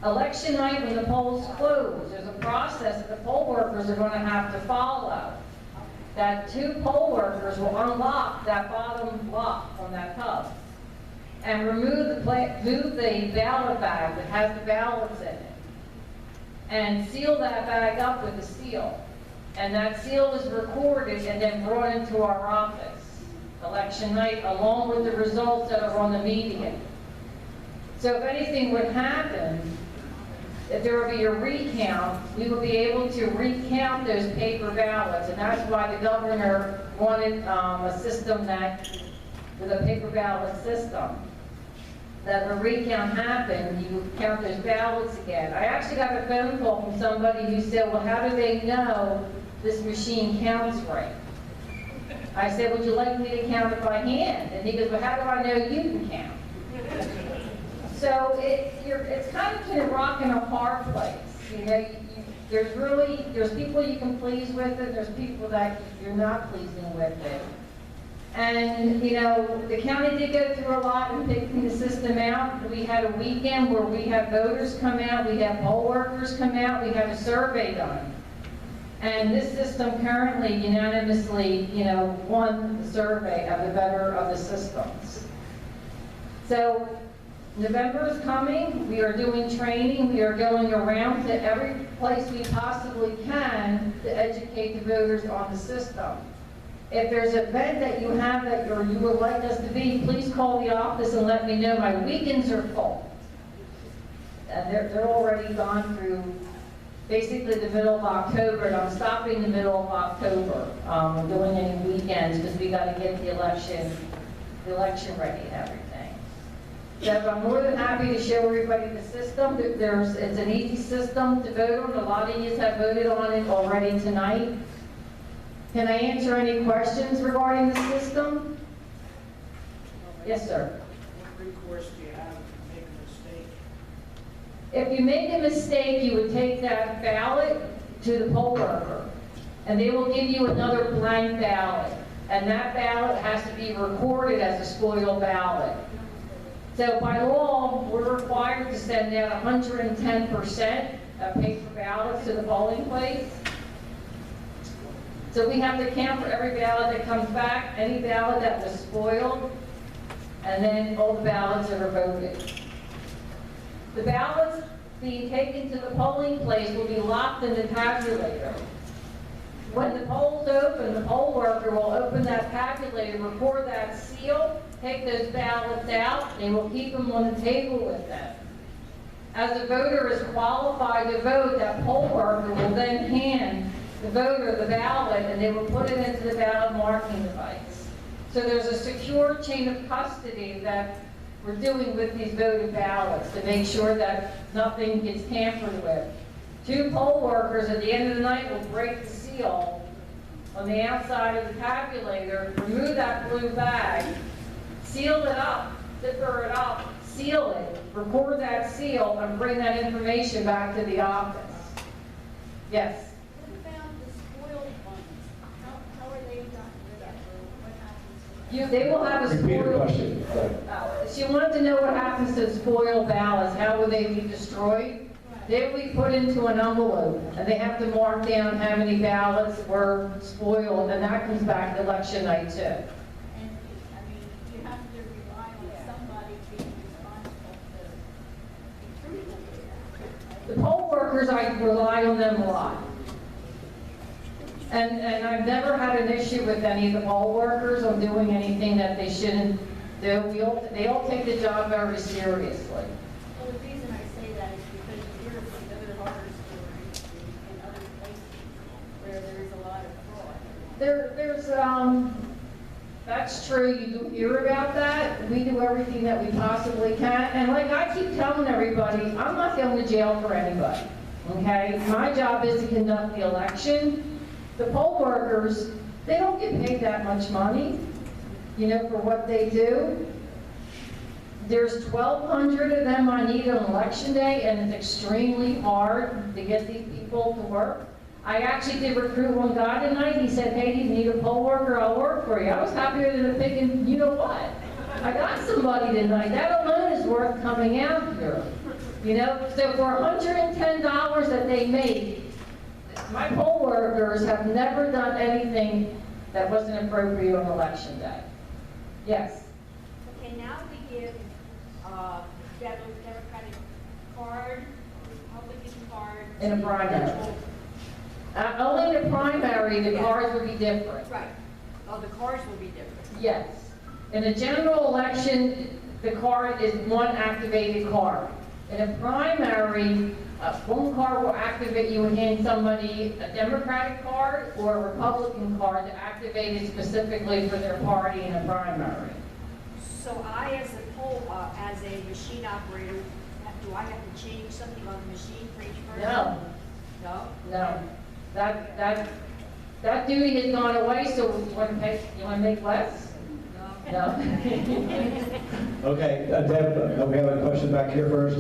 Election night, when the polls close, there's a process that the poll workers are going to have to follow. That 2 poll workers will unlock that bottom lock from that tub and move the ballot bag that has the ballots in it, and seal that bag up with a seal. And that seal is recorded and then brought into our office election night, along with the results that are on the median. So if anything would happen, if there would be a recount, we would be able to recount those paper ballots, and that's why the governor wanted a system with a paper ballot system. That if a recount happened, you would count those ballots again. I actually got a phone call from somebody who said, well, how do they know this machine counts right? I said, would you like me to count it by hand? And he goes, well, how do I know you can count? So it's kind of been a rock and a hard place. You know, there's people you can please with it, there's people that you're not pleasing with it. And, you know, the county did go through a lot in picking the system out. We had a weekend where we had voters come out, we had poll workers come out, we had a survey done. And this system currently unanimously, you know, won the survey of the better of the systems. So November is coming, we are doing training, we are going around to every place we possibly can to educate the voters on the system. If there's an event that you have that you would like us to be, please call the office and let me know. My weekends are full. And they're already gone through basically the middle of October, and I'm stopping the middle of October. We're doing any weekends because we got to get the election ready and everything. So I'm more than happy to show everybody the system. It's an easy system to vote on. A lot of you have voted on it already tonight. Can I answer any questions regarding the system? Yes, sir. recourse do you have if you make a mistake? If you make a mistake, you would take that ballot to the poll worker, and they will give you another blank ballot, and that ballot has to be recorded as a spoiled ballot. So by law, we're required to send out 110% of paper ballots to the polling place. So we have to count for every ballot that comes back, any ballot that was spoiled, and then all the ballots that are voted. The ballots being taken to the polling place will be locked in the tabulator. When the poll's open, the poll worker will open that tabulator, record that seal, take those ballots out, they will keep them on the table with them. As the voter is qualified to vote, that poll worker will then hand the voter the ballot, and they will put it into the ballot marking device. So there's a secure chain of custody that we're doing with these voted ballots to make sure that nothing gets tampered with. 2 poll workers at the end of the night will break the seal on the outside of the tabulator, remove that blue bag, seal it up, zipper it up, seal it, record that seal, and bring that information back to the office. Yes? What about the spoiled ones? How are they gotten rid of, or what happens to them? They will have a Repeat the spoiled. question. She wanted to know what happens to spoiled ballots. How will they be destroyed? They will be put into an envelope, and they have to mark down how many ballots were spoiled, and that comes back election night too. And, I mean, you have to rely on somebody being responsible to be truthful with that. The poll workers, I rely on them a lot. And I've never had an issue with any of the poll workers on doing anything that they shouldn't do. They all take the job very seriously. Well, the reason I say that is because you hear from other horror stories in other places where there's a lot of fraud. That's true, you do hear about that. We do everything that we possibly can. And like I keep telling everybody, I'm not going to jail for anybody, okay? My job is to conduct the election. The poll workers, they don't get paid that much money, for what they do. There's 1,200 of them I need on election day, and it's extremely hard to get these people to work. I actually did recruit one guy tonight. He said, hey, you need a poll worker, I'll work for you. I was happier than a pig, and you know what? I got somebody tonight. That alone is worth coming out here. So for $110 that they make, my poll workers have never done anything that wasn't appropriate on election day. Yes? Okay, now we give Democratic card, Republican card. In a primary. Only in a primary, the cards would be different. Right. Oh, the cards will be different. Yes. In a general election, the card is one activated card. In a primary, one card will activate you and hand somebody a Democratic card or a Republican card to activate it specifically for their party in a primary. So I, as a machine operator, do I have to change something on the machine for each person? No. No? No. That duty has gone away, so you want to make less? No. Okay, Deb, we have a question back here first.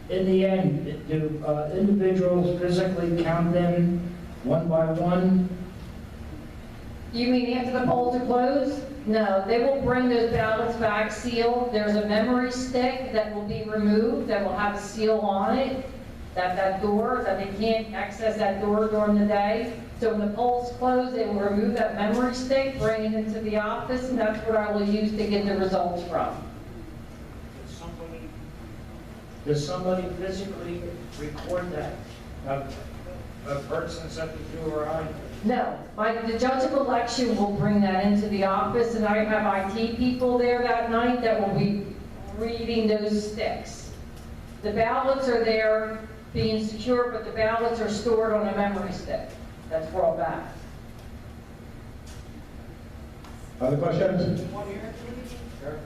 In the end, do individuals physically count them one by one? You mean after the polls are closed? No, they will bring those ballots back sealed. There's a memory stick that will be removed that will have a seal on it, that door, that they can't access that door during the day. So when the polls close, they will remove that memory stick, bring it into the office, and that's what I will use to get the results from. Does somebody physically record that? A person such as you or I? No, the judge of election will bring that into the office, and I have IT people there that night that will be reading those sticks. The ballots are there being secure, but the ballots are stored on a memory stick that's brought back. Other questions? Sure.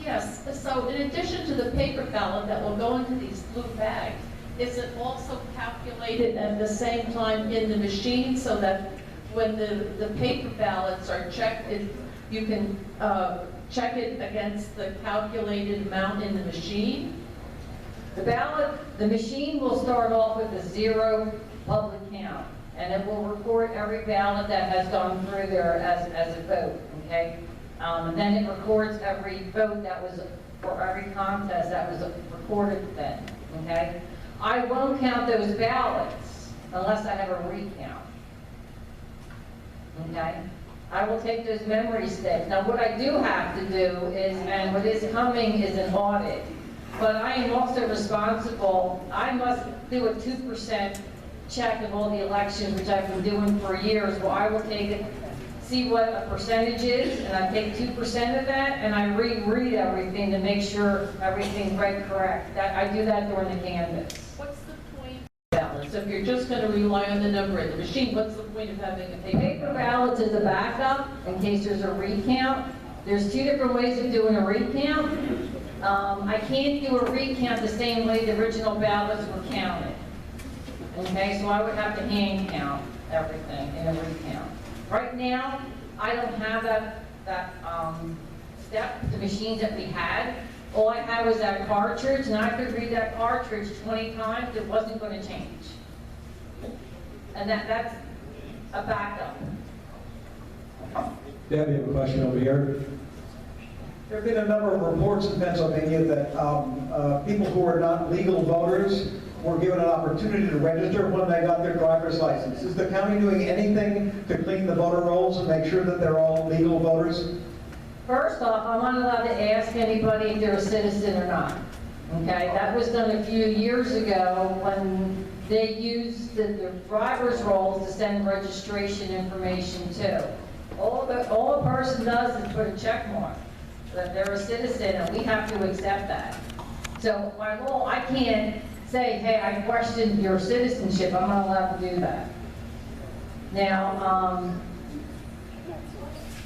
Yes, so in addition to the paper ballot that will go into these blue bags, is it also calculated at the same time in the machine so that when the paper ballots are checked, you can check it against the calculated amount in the machine? The machine will start off with a 0 public count, and it will record every ballot that has gone through there as a vote, okay? And then it records every vote that was, for every contest that was recorded then, okay? I won't count those ballots unless I have a recount, okay? I will take those memory sticks. Now, what I do have to do is, and what is coming is an audit, but I am also responsible, I must do a 2% check of all the elections, which I've been doing for years. Well, I will take it, see what a percentage is, and I take 2% of that, and I reread everything to make sure everything's right, correct. I do that during the canvass. What's the point of ballot? So if you're just going to rely on the number in the machine, what's the point of having a paper Paper ballots is a backup in case there's a recount. There's 2 different ways of doing a recount. I can't do a recount the same way the original ballots were counted. Okay, so I would have to hand count everything in a recount. Right now, I don't have that step, the machines that we had. All I had was that cartridge, and I could read that cartridge 20 times, it wasn't going to change. And that's a backup. Debbie, you have a question over here? There have been a number of reports in Pennsylvania that people who are not legal voters were given an opportunity to register when they got their driver's license. Is the county doing anything to clean the voter rolls and make sure that they're all legal voters? First off, I'm not allowed to ask anybody if they're a citizen or not. Okay, that was done a few years ago when they used the driver's rolls to send registration information to. All a person does is put a check mark that they're a citizen, and we have to accept that. So by law, I can't say, hey, I questioned your citizenship. I'm not allowed to do that. Now,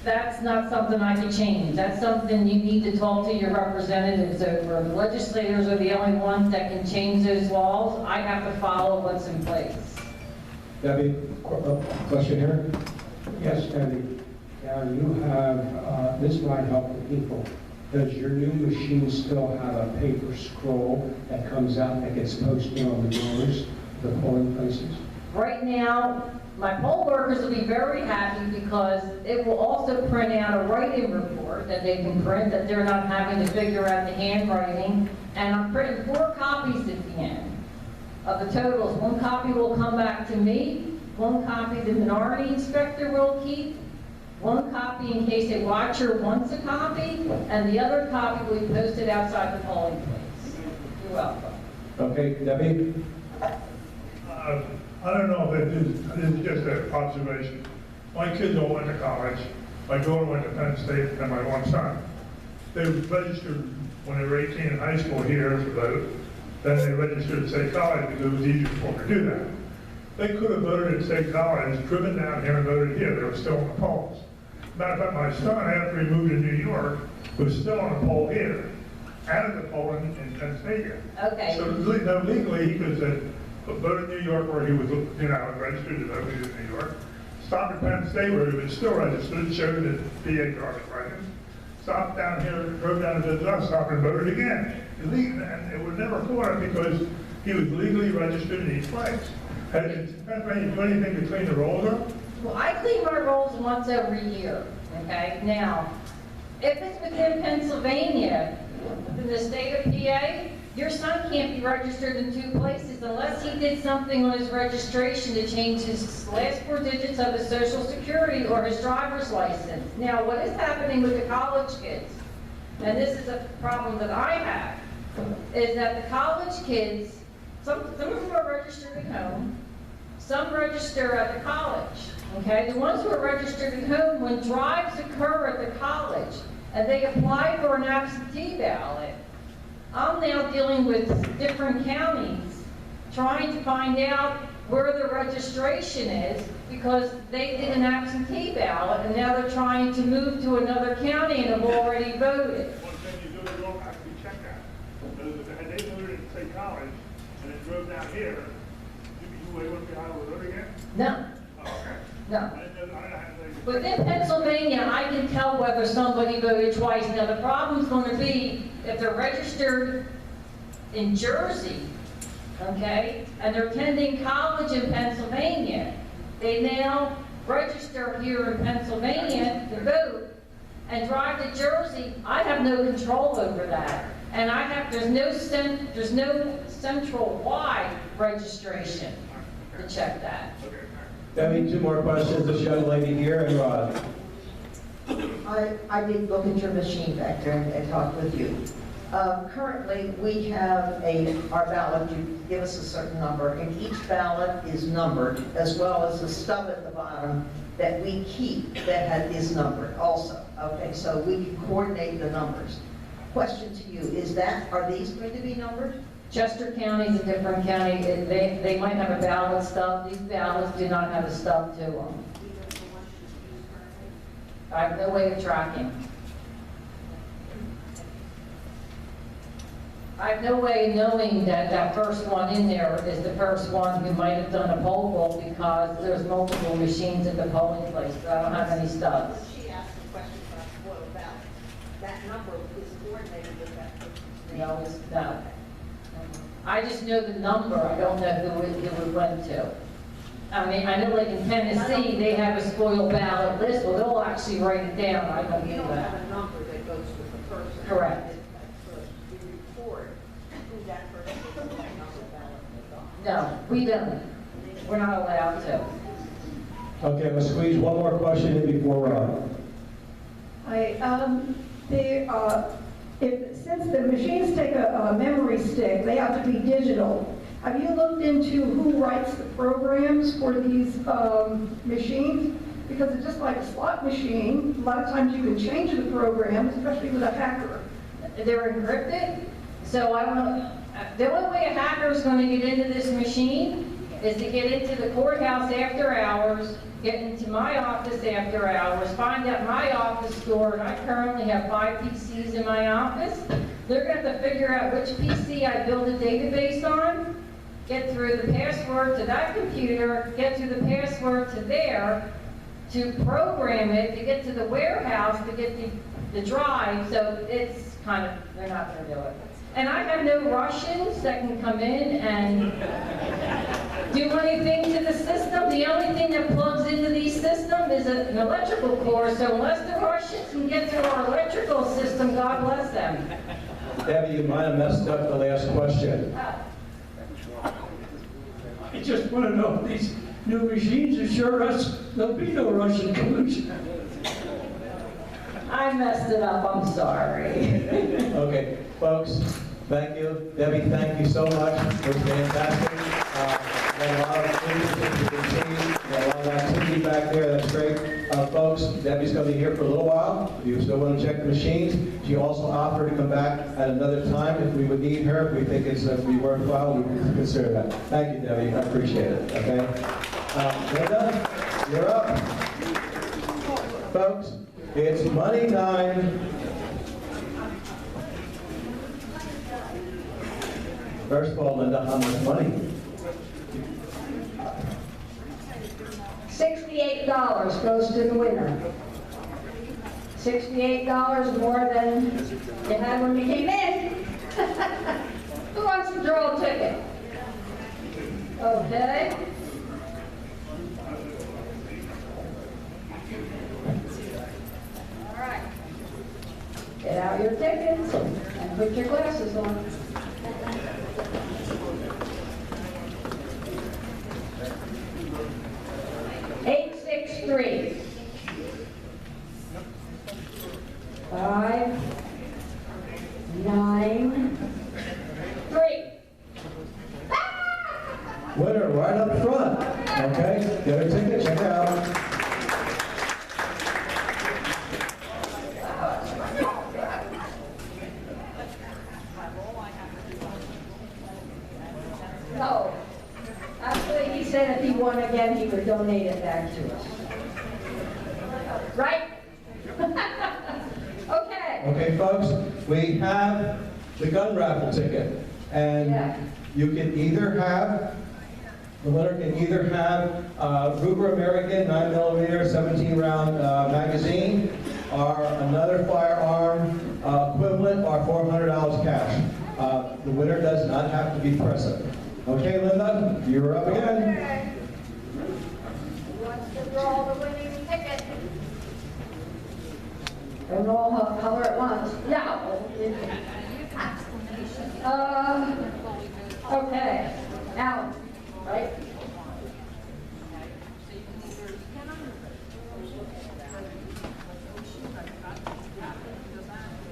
that's not something I can change. That's something you need to talk to your representatives over. The legislators are the only ones that can change those laws. I have to follow what's in place. Debbie, question here? Yes, Debbie. Now you have, this might help the people. Does your new machine still have a paper scroll that comes out that gets posted on the doors, the polling places? Right now, my poll workers will be very happy because it will also print out a write-in report that they can print, that they're not having to figure out the handwriting. And I'm printing 4 copies at the end of the totals. 1 copy will come back to me, 1 copy the minority inspector will keep, 1 copy in case a watcher wants a copy, and the other copy will be posted outside the polling place. You're welcome. Okay, Debbie? I don't know if it is just an observation. My kids all went to college. My daughter went to Penn State, and my one son. They registered when they were 18 in high school here to vote. Then they registered at State College because it was easier for them to do that. They could have voted at State College, driven down here and voted here. They were still in the polls. Matter of fact, my son, after he moved to New York, was still on the poll here, out of the poll in Penn State here. Okay. So legally, he could have voted in New York where he was, registered to vote in New York. Stopped at Penn State where he was still registered, showed his PA driver's license. Stopped down here, drove down to the bus stop and voted again. And it was never caught him because he was legally registered in each place. Did Pennsylvania do anything to clean the rolls up? Well, I clean my rolls once every year, okay? Now, if it's within Pennsylvania, within the state of PA, your son can't be registered in 2 places unless he did something on his registration to change his last 4 digits of his social security or his driver's license. Now, what is happening with the college kids, and this is a problem that I have, is that the college kids, some of them are registered at home, some register at the college, okay? The ones who are registered at home, when drives occur at the college and they apply for an absentee ballot, I'm now dealing with different counties trying to find out where the registration is because they did an absentee ballot and now they're trying to move to another county and have already voted. One thing you do, you don't actually check that. But had they voted at State College and then drove down here, you wouldn't be able to vote again? No, Oh, okay. no. I didn't know how they Within Pennsylvania, I can tell whether somebody voted twice. Now, the problem's going to be if they're registered in Jersey, okay, and they're attending college in Pennsylvania. They now register here in Pennsylvania to vote and drive to Jersey. I have no control over that. And there's no central-wide registration to check that. Debbie, two more questions. This young lady here and Rod. I did look at your machine back there and talk with you. Currently, we have our ballot, you give us a certain number, and each ballot is numbered, as well as a stub at the bottom that we keep that is numbered also. Okay, so we can coordinate the numbers. Question to you, are these going to be numbered? Chester County is a different county. They might have a ballot stub. These ballots do not have a stub to them. I have no way of tracking. I have no way of knowing that first one in there is the first one who might have done a poll vote because there's multiple machines at the polling place, but I don't have any stubs. She asked a question about spoiled ballot. That number is coordinated with that person's name. No. I just know the number. I don't know who it went to. I mean, I know like in Tennessee, they have a spoiled ballot list. Well, they'll actually write it down. I don't You do don't that. have a number that goes with the person. Correct. We report who that person is on the ballot is on. No, we don't. We're not allowed to. Okay, we'll squeeze one more question in before Rod. Since the machines take a memory stick, they have to be digital. Have you looked into who writes the programs for these machines? Because it's just like a slot machine. A lot of times you can change the program, especially with a hacker. They're encrypted. So the only way a hacker is going to get into this machine is to get into the courthouse after hours, get into my office after hours, find out my office door, and I currently have 5 PCs in my office. They're going to have to figure out which PC I build a database on, get through the password to that computer, get through the password to there, to program it, to get to the warehouse, to get the drive. So it's kind of, they're not going to do it. And I have no Russians that can come in and do anything to the system. The only thing that plugs into these systems is an electrical cord. So unless the Russians can get through our electrical system, God bless them. Debbie, you might have messed up the last question. I just want to know if these new machines assure us there'll be no Russian collusion. I messed it up, I'm sorry. Okay, folks, thank you. Debbie, thank you so much. It was fantastic. Got a lot of things to continue. Got a lot of activity back there. That's great. Folks, Debbie's going to be here for a little while. If you still want to check the machines, she also offered to come back at another time if we would need her. If we think it's going to be worthwhile, we can consider that. Thank you, Debbie. I appreciate it. Okay. Linda, you're up. Folks, it's money time. First of all, Linda, how much money? $68 goes to the winner. $68 more than you had when you came in. Who wants to draw a ticket? Okay. All right. Get out your tickets and put your glasses on. $863. 5, 9, 3. Winner right up front. Okay, get a ticket, check it out. No. Actually, he said if he won again, he would donate it back to us. Right? Okay. Okay, folks, we have the gun raffle ticket. And you can either have The winner can either have Ruger American 9mm 17 round magazine, or another firearm equivalent, or $400 cash. The winner does not have to be present. Okay, Linda, you're up again. Okay. Who wants to draw the winning ticket? Don't all color at once. Yeah. Okay, Alan, right?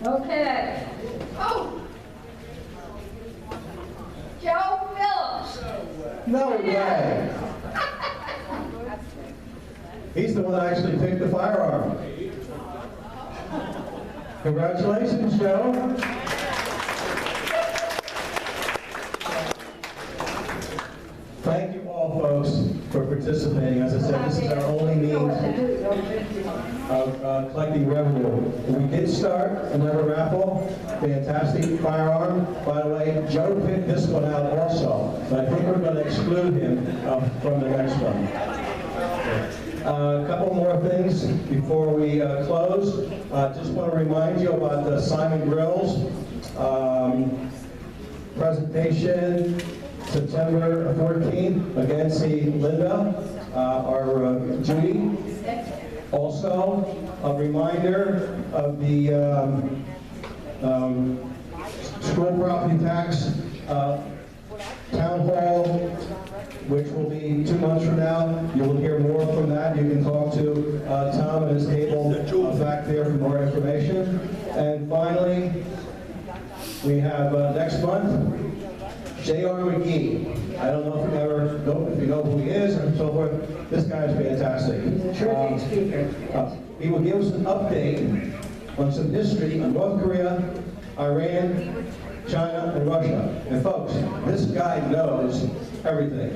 Okay. Oh! Joe Phillips. No way. He's the one that actually picked the firearm. Congratulations, Joe. Thank you all, folks, for participating. As I said, this is our only means of collecting revenue. We did start another raffle, fantastic firearm. By the way, Joe picked this one out also, but I think we're going to exclude him from the next one. A couple more things before we close. Just want to remind you about the Simon Grills presentation, September 14th. Again, see Linda or Judy. Also, a reminder of the school property tax town hall, which will be 2 months from now. You will hear more from that. You can talk to Tom and his table back there for more information. And finally, we have next month, J.R. McGee. I don't know if you know who he is and so forth. This guy is fantastic. He's a terrific speaker. He will give us an update on some history on North Korea, Iran, China, and Russia. And folks, this guy knows everything.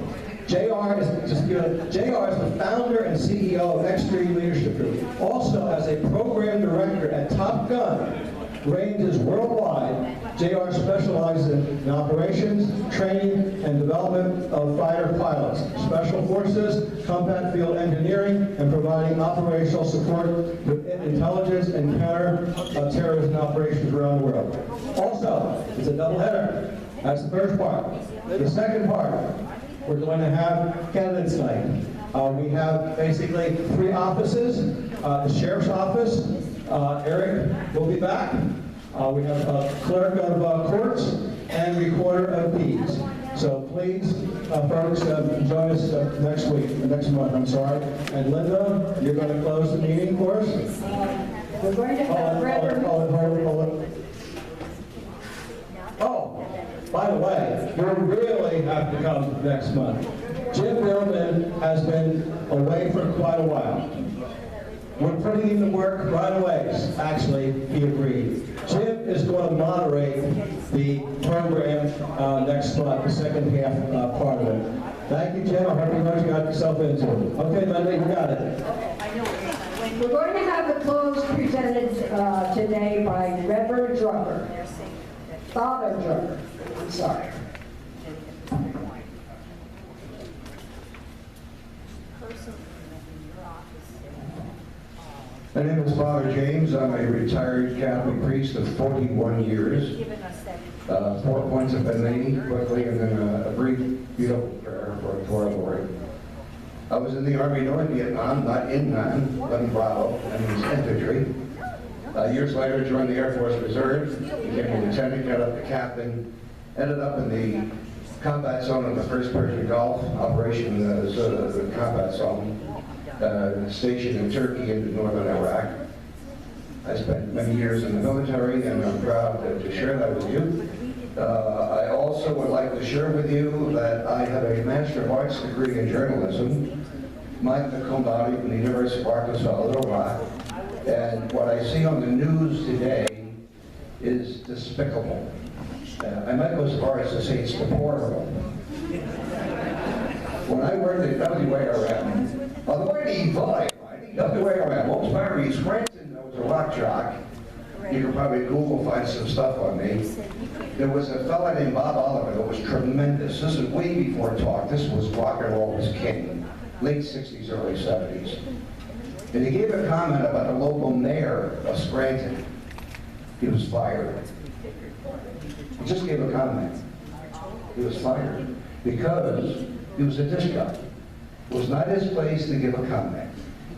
JR is the founder and CEO of Extreme Leadership Group. Also, as a program director at Top Gun, ranges worldwide, JR specializes in operations, training, and development of fighter pilots, special forces, combat field engineering, and providing operational support with intelligence and counter-terrorism operations around the world. Also, it's a double-header. That's the first part. The second part, we're going to have candidates night. We have basically 3 offices. The sheriff's office, Eric will be back. We have a clerk of courts and recorder of deeds. So please, folks, join us next month, I'm sorry. And Linda, you're going to close the meeting for us? We're going to have Hold it. Oh, by the way, you really have to come next month. Jim Billman has been away for quite a while. We're putting him to work right away. Actually, he agreed. Jim is going to moderate the program next month, the second half part of it. Thank you, Jim. I hope you know what you got yourself into. Okay, Linda, you got it. We're going to have the close presented today by Reverend Drucker. Father Drucker. I'm sorry. My name is Father James. I'm a retired Catholic priest of 41 years. 4 points have been made quickly, and then a brief, beautiful prayer for our Lord. I was in the Army North Vietnam, not in Nam, but in Bravo, and in infantry. Years later, joined the Air Force Reserve, became a lieutenant, got up to captain, ended up in the combat zone of the First Persian Gulf operation, the combat zone. Stationed in Turkey and northern Iraq. I spent many years in the military, and I'm proud to share that with you. I also would like to share with you that I have a Master of Arts degree in journalism, magna cum laude from the University of Arkansas, Little Rock, and what I see on the news today is despicable. I might go as far as to say it's deplorable. When I worked at WARM, on the way to E5, WARM, Wilkes-Barre, Scranton, I was a rock jock. You can probably Google, find some stuff on me. There was a fellow named Bob Oliver that was tremendous. This is way before talk. This was rock and roll was king. Late 60s, early 70s. And he gave a comment about the local mayor of Scranton. He was fired. He just gave a comment. He was fired because he was a disc jockey. It was not his place to give a comment.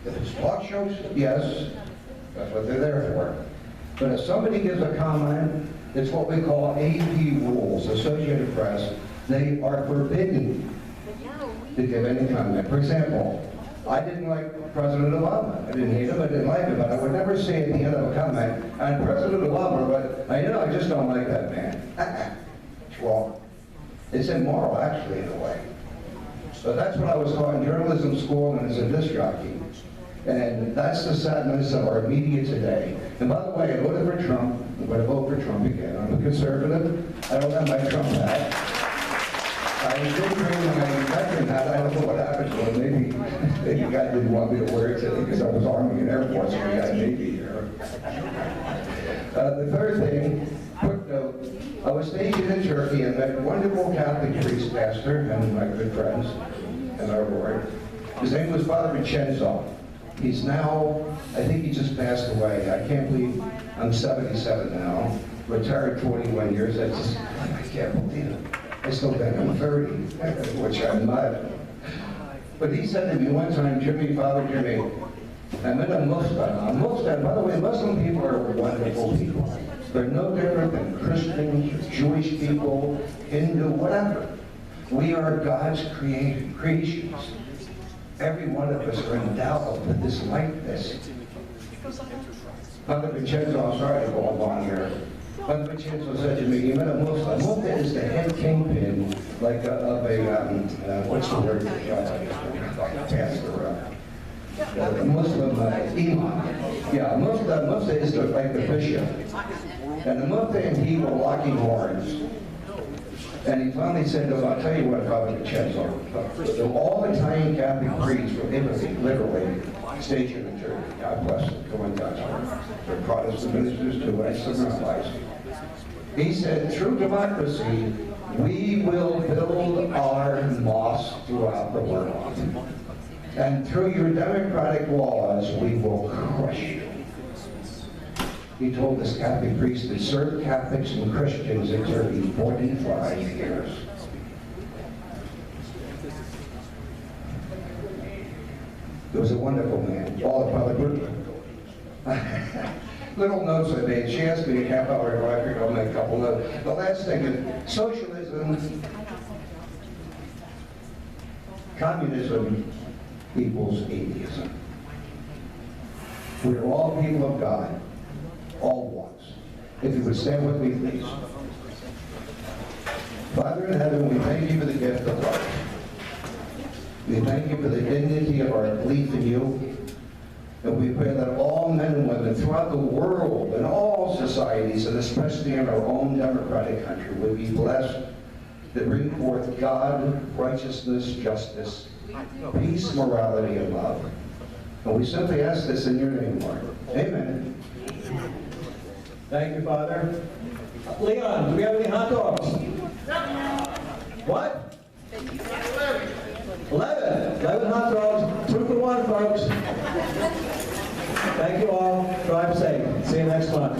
If it's talk shows, yes, that's what they're there for. But if somebody gives a comment, it's what we call AP rules, Associated Press. They are forbidden to give any comment. For example, I didn't like President Obama. I didn't hate him, I didn't like him, but I would never say at the end of a comment, I'm President Obama, but I just don't like that man. It's wrong. It's immoral, actually, in a way. So that's what I was taught in journalism school and as a disc jockey. And that's the sadness of our media today. And by the way, I voted for Trump. I'm going to vote for Trump again. I'm a conservative. I don't have my Trump hat. I did bring my veteran hat. I don't know what happened to him. Maybe the guy didn't want me to wear it today because I was Army and Air Force and we got Navy here. The third thing, quick note, I was stationed in Turkey and met a wonderful Catholic priest, pastor, and my good friends in our Lord. His name was Father Vincenzo. He's now, I think he just passed away. I can't believe I'm 77 now, retired 21 years. I can't believe it. I still think I'm 30, which I'm not. But he said to me one time, Jimmy, Father Jimmy, I met a Muslim. By the way, Muslim people are wonderful people. They're no different than Christians, Jewish people, Hindu, whatever. We are God's creations. Every one of us are endowed with this likeness. Father Vincenzo, I'm sorry to go on here. Father Vincenzo said to me, you met a Muslim. Mufti is the head kingpin, like of a, what's the word? Pastor. Muslim imam. Yeah, Mufti is like the bishop. And the Mufti and he were locking horns. And he finally said to him, I'll tell you what, Father Vincenzo, all Italian Catholic priests from Italy, literally, stationed in Turkey. God bless them, go in God's heart. They're Protestant ministers too, I sympathize. He said, through democracy, we will build our mosques throughout the world. And through your democratic laws, we will crush you. He told this Catholic priest that served Catholics and Christians in Turkey 45 years. He was a wonderful man. All the Father little notes I made. She asked me a half hour ago. I figured I'll make a couple notes. The last thing is socialism, communism equals atheism. We're all people of God. All ones. If you would stand with me, please. Father in heaven, we thank you for the gift of life. We thank you for the dignity of our belief in you. And we pray that all men and women throughout the world, in all societies, and especially in our own democratic country, would be blessed to bring forth God, righteousness, justice, peace, morality, and love. And we simply ask this in your name, Lord. Amen. Thank you, Father. Leon, do we have any hot dogs? What? 11 hot dogs, 2 for 1, folks. Thank you all. Drive safe. See you next month.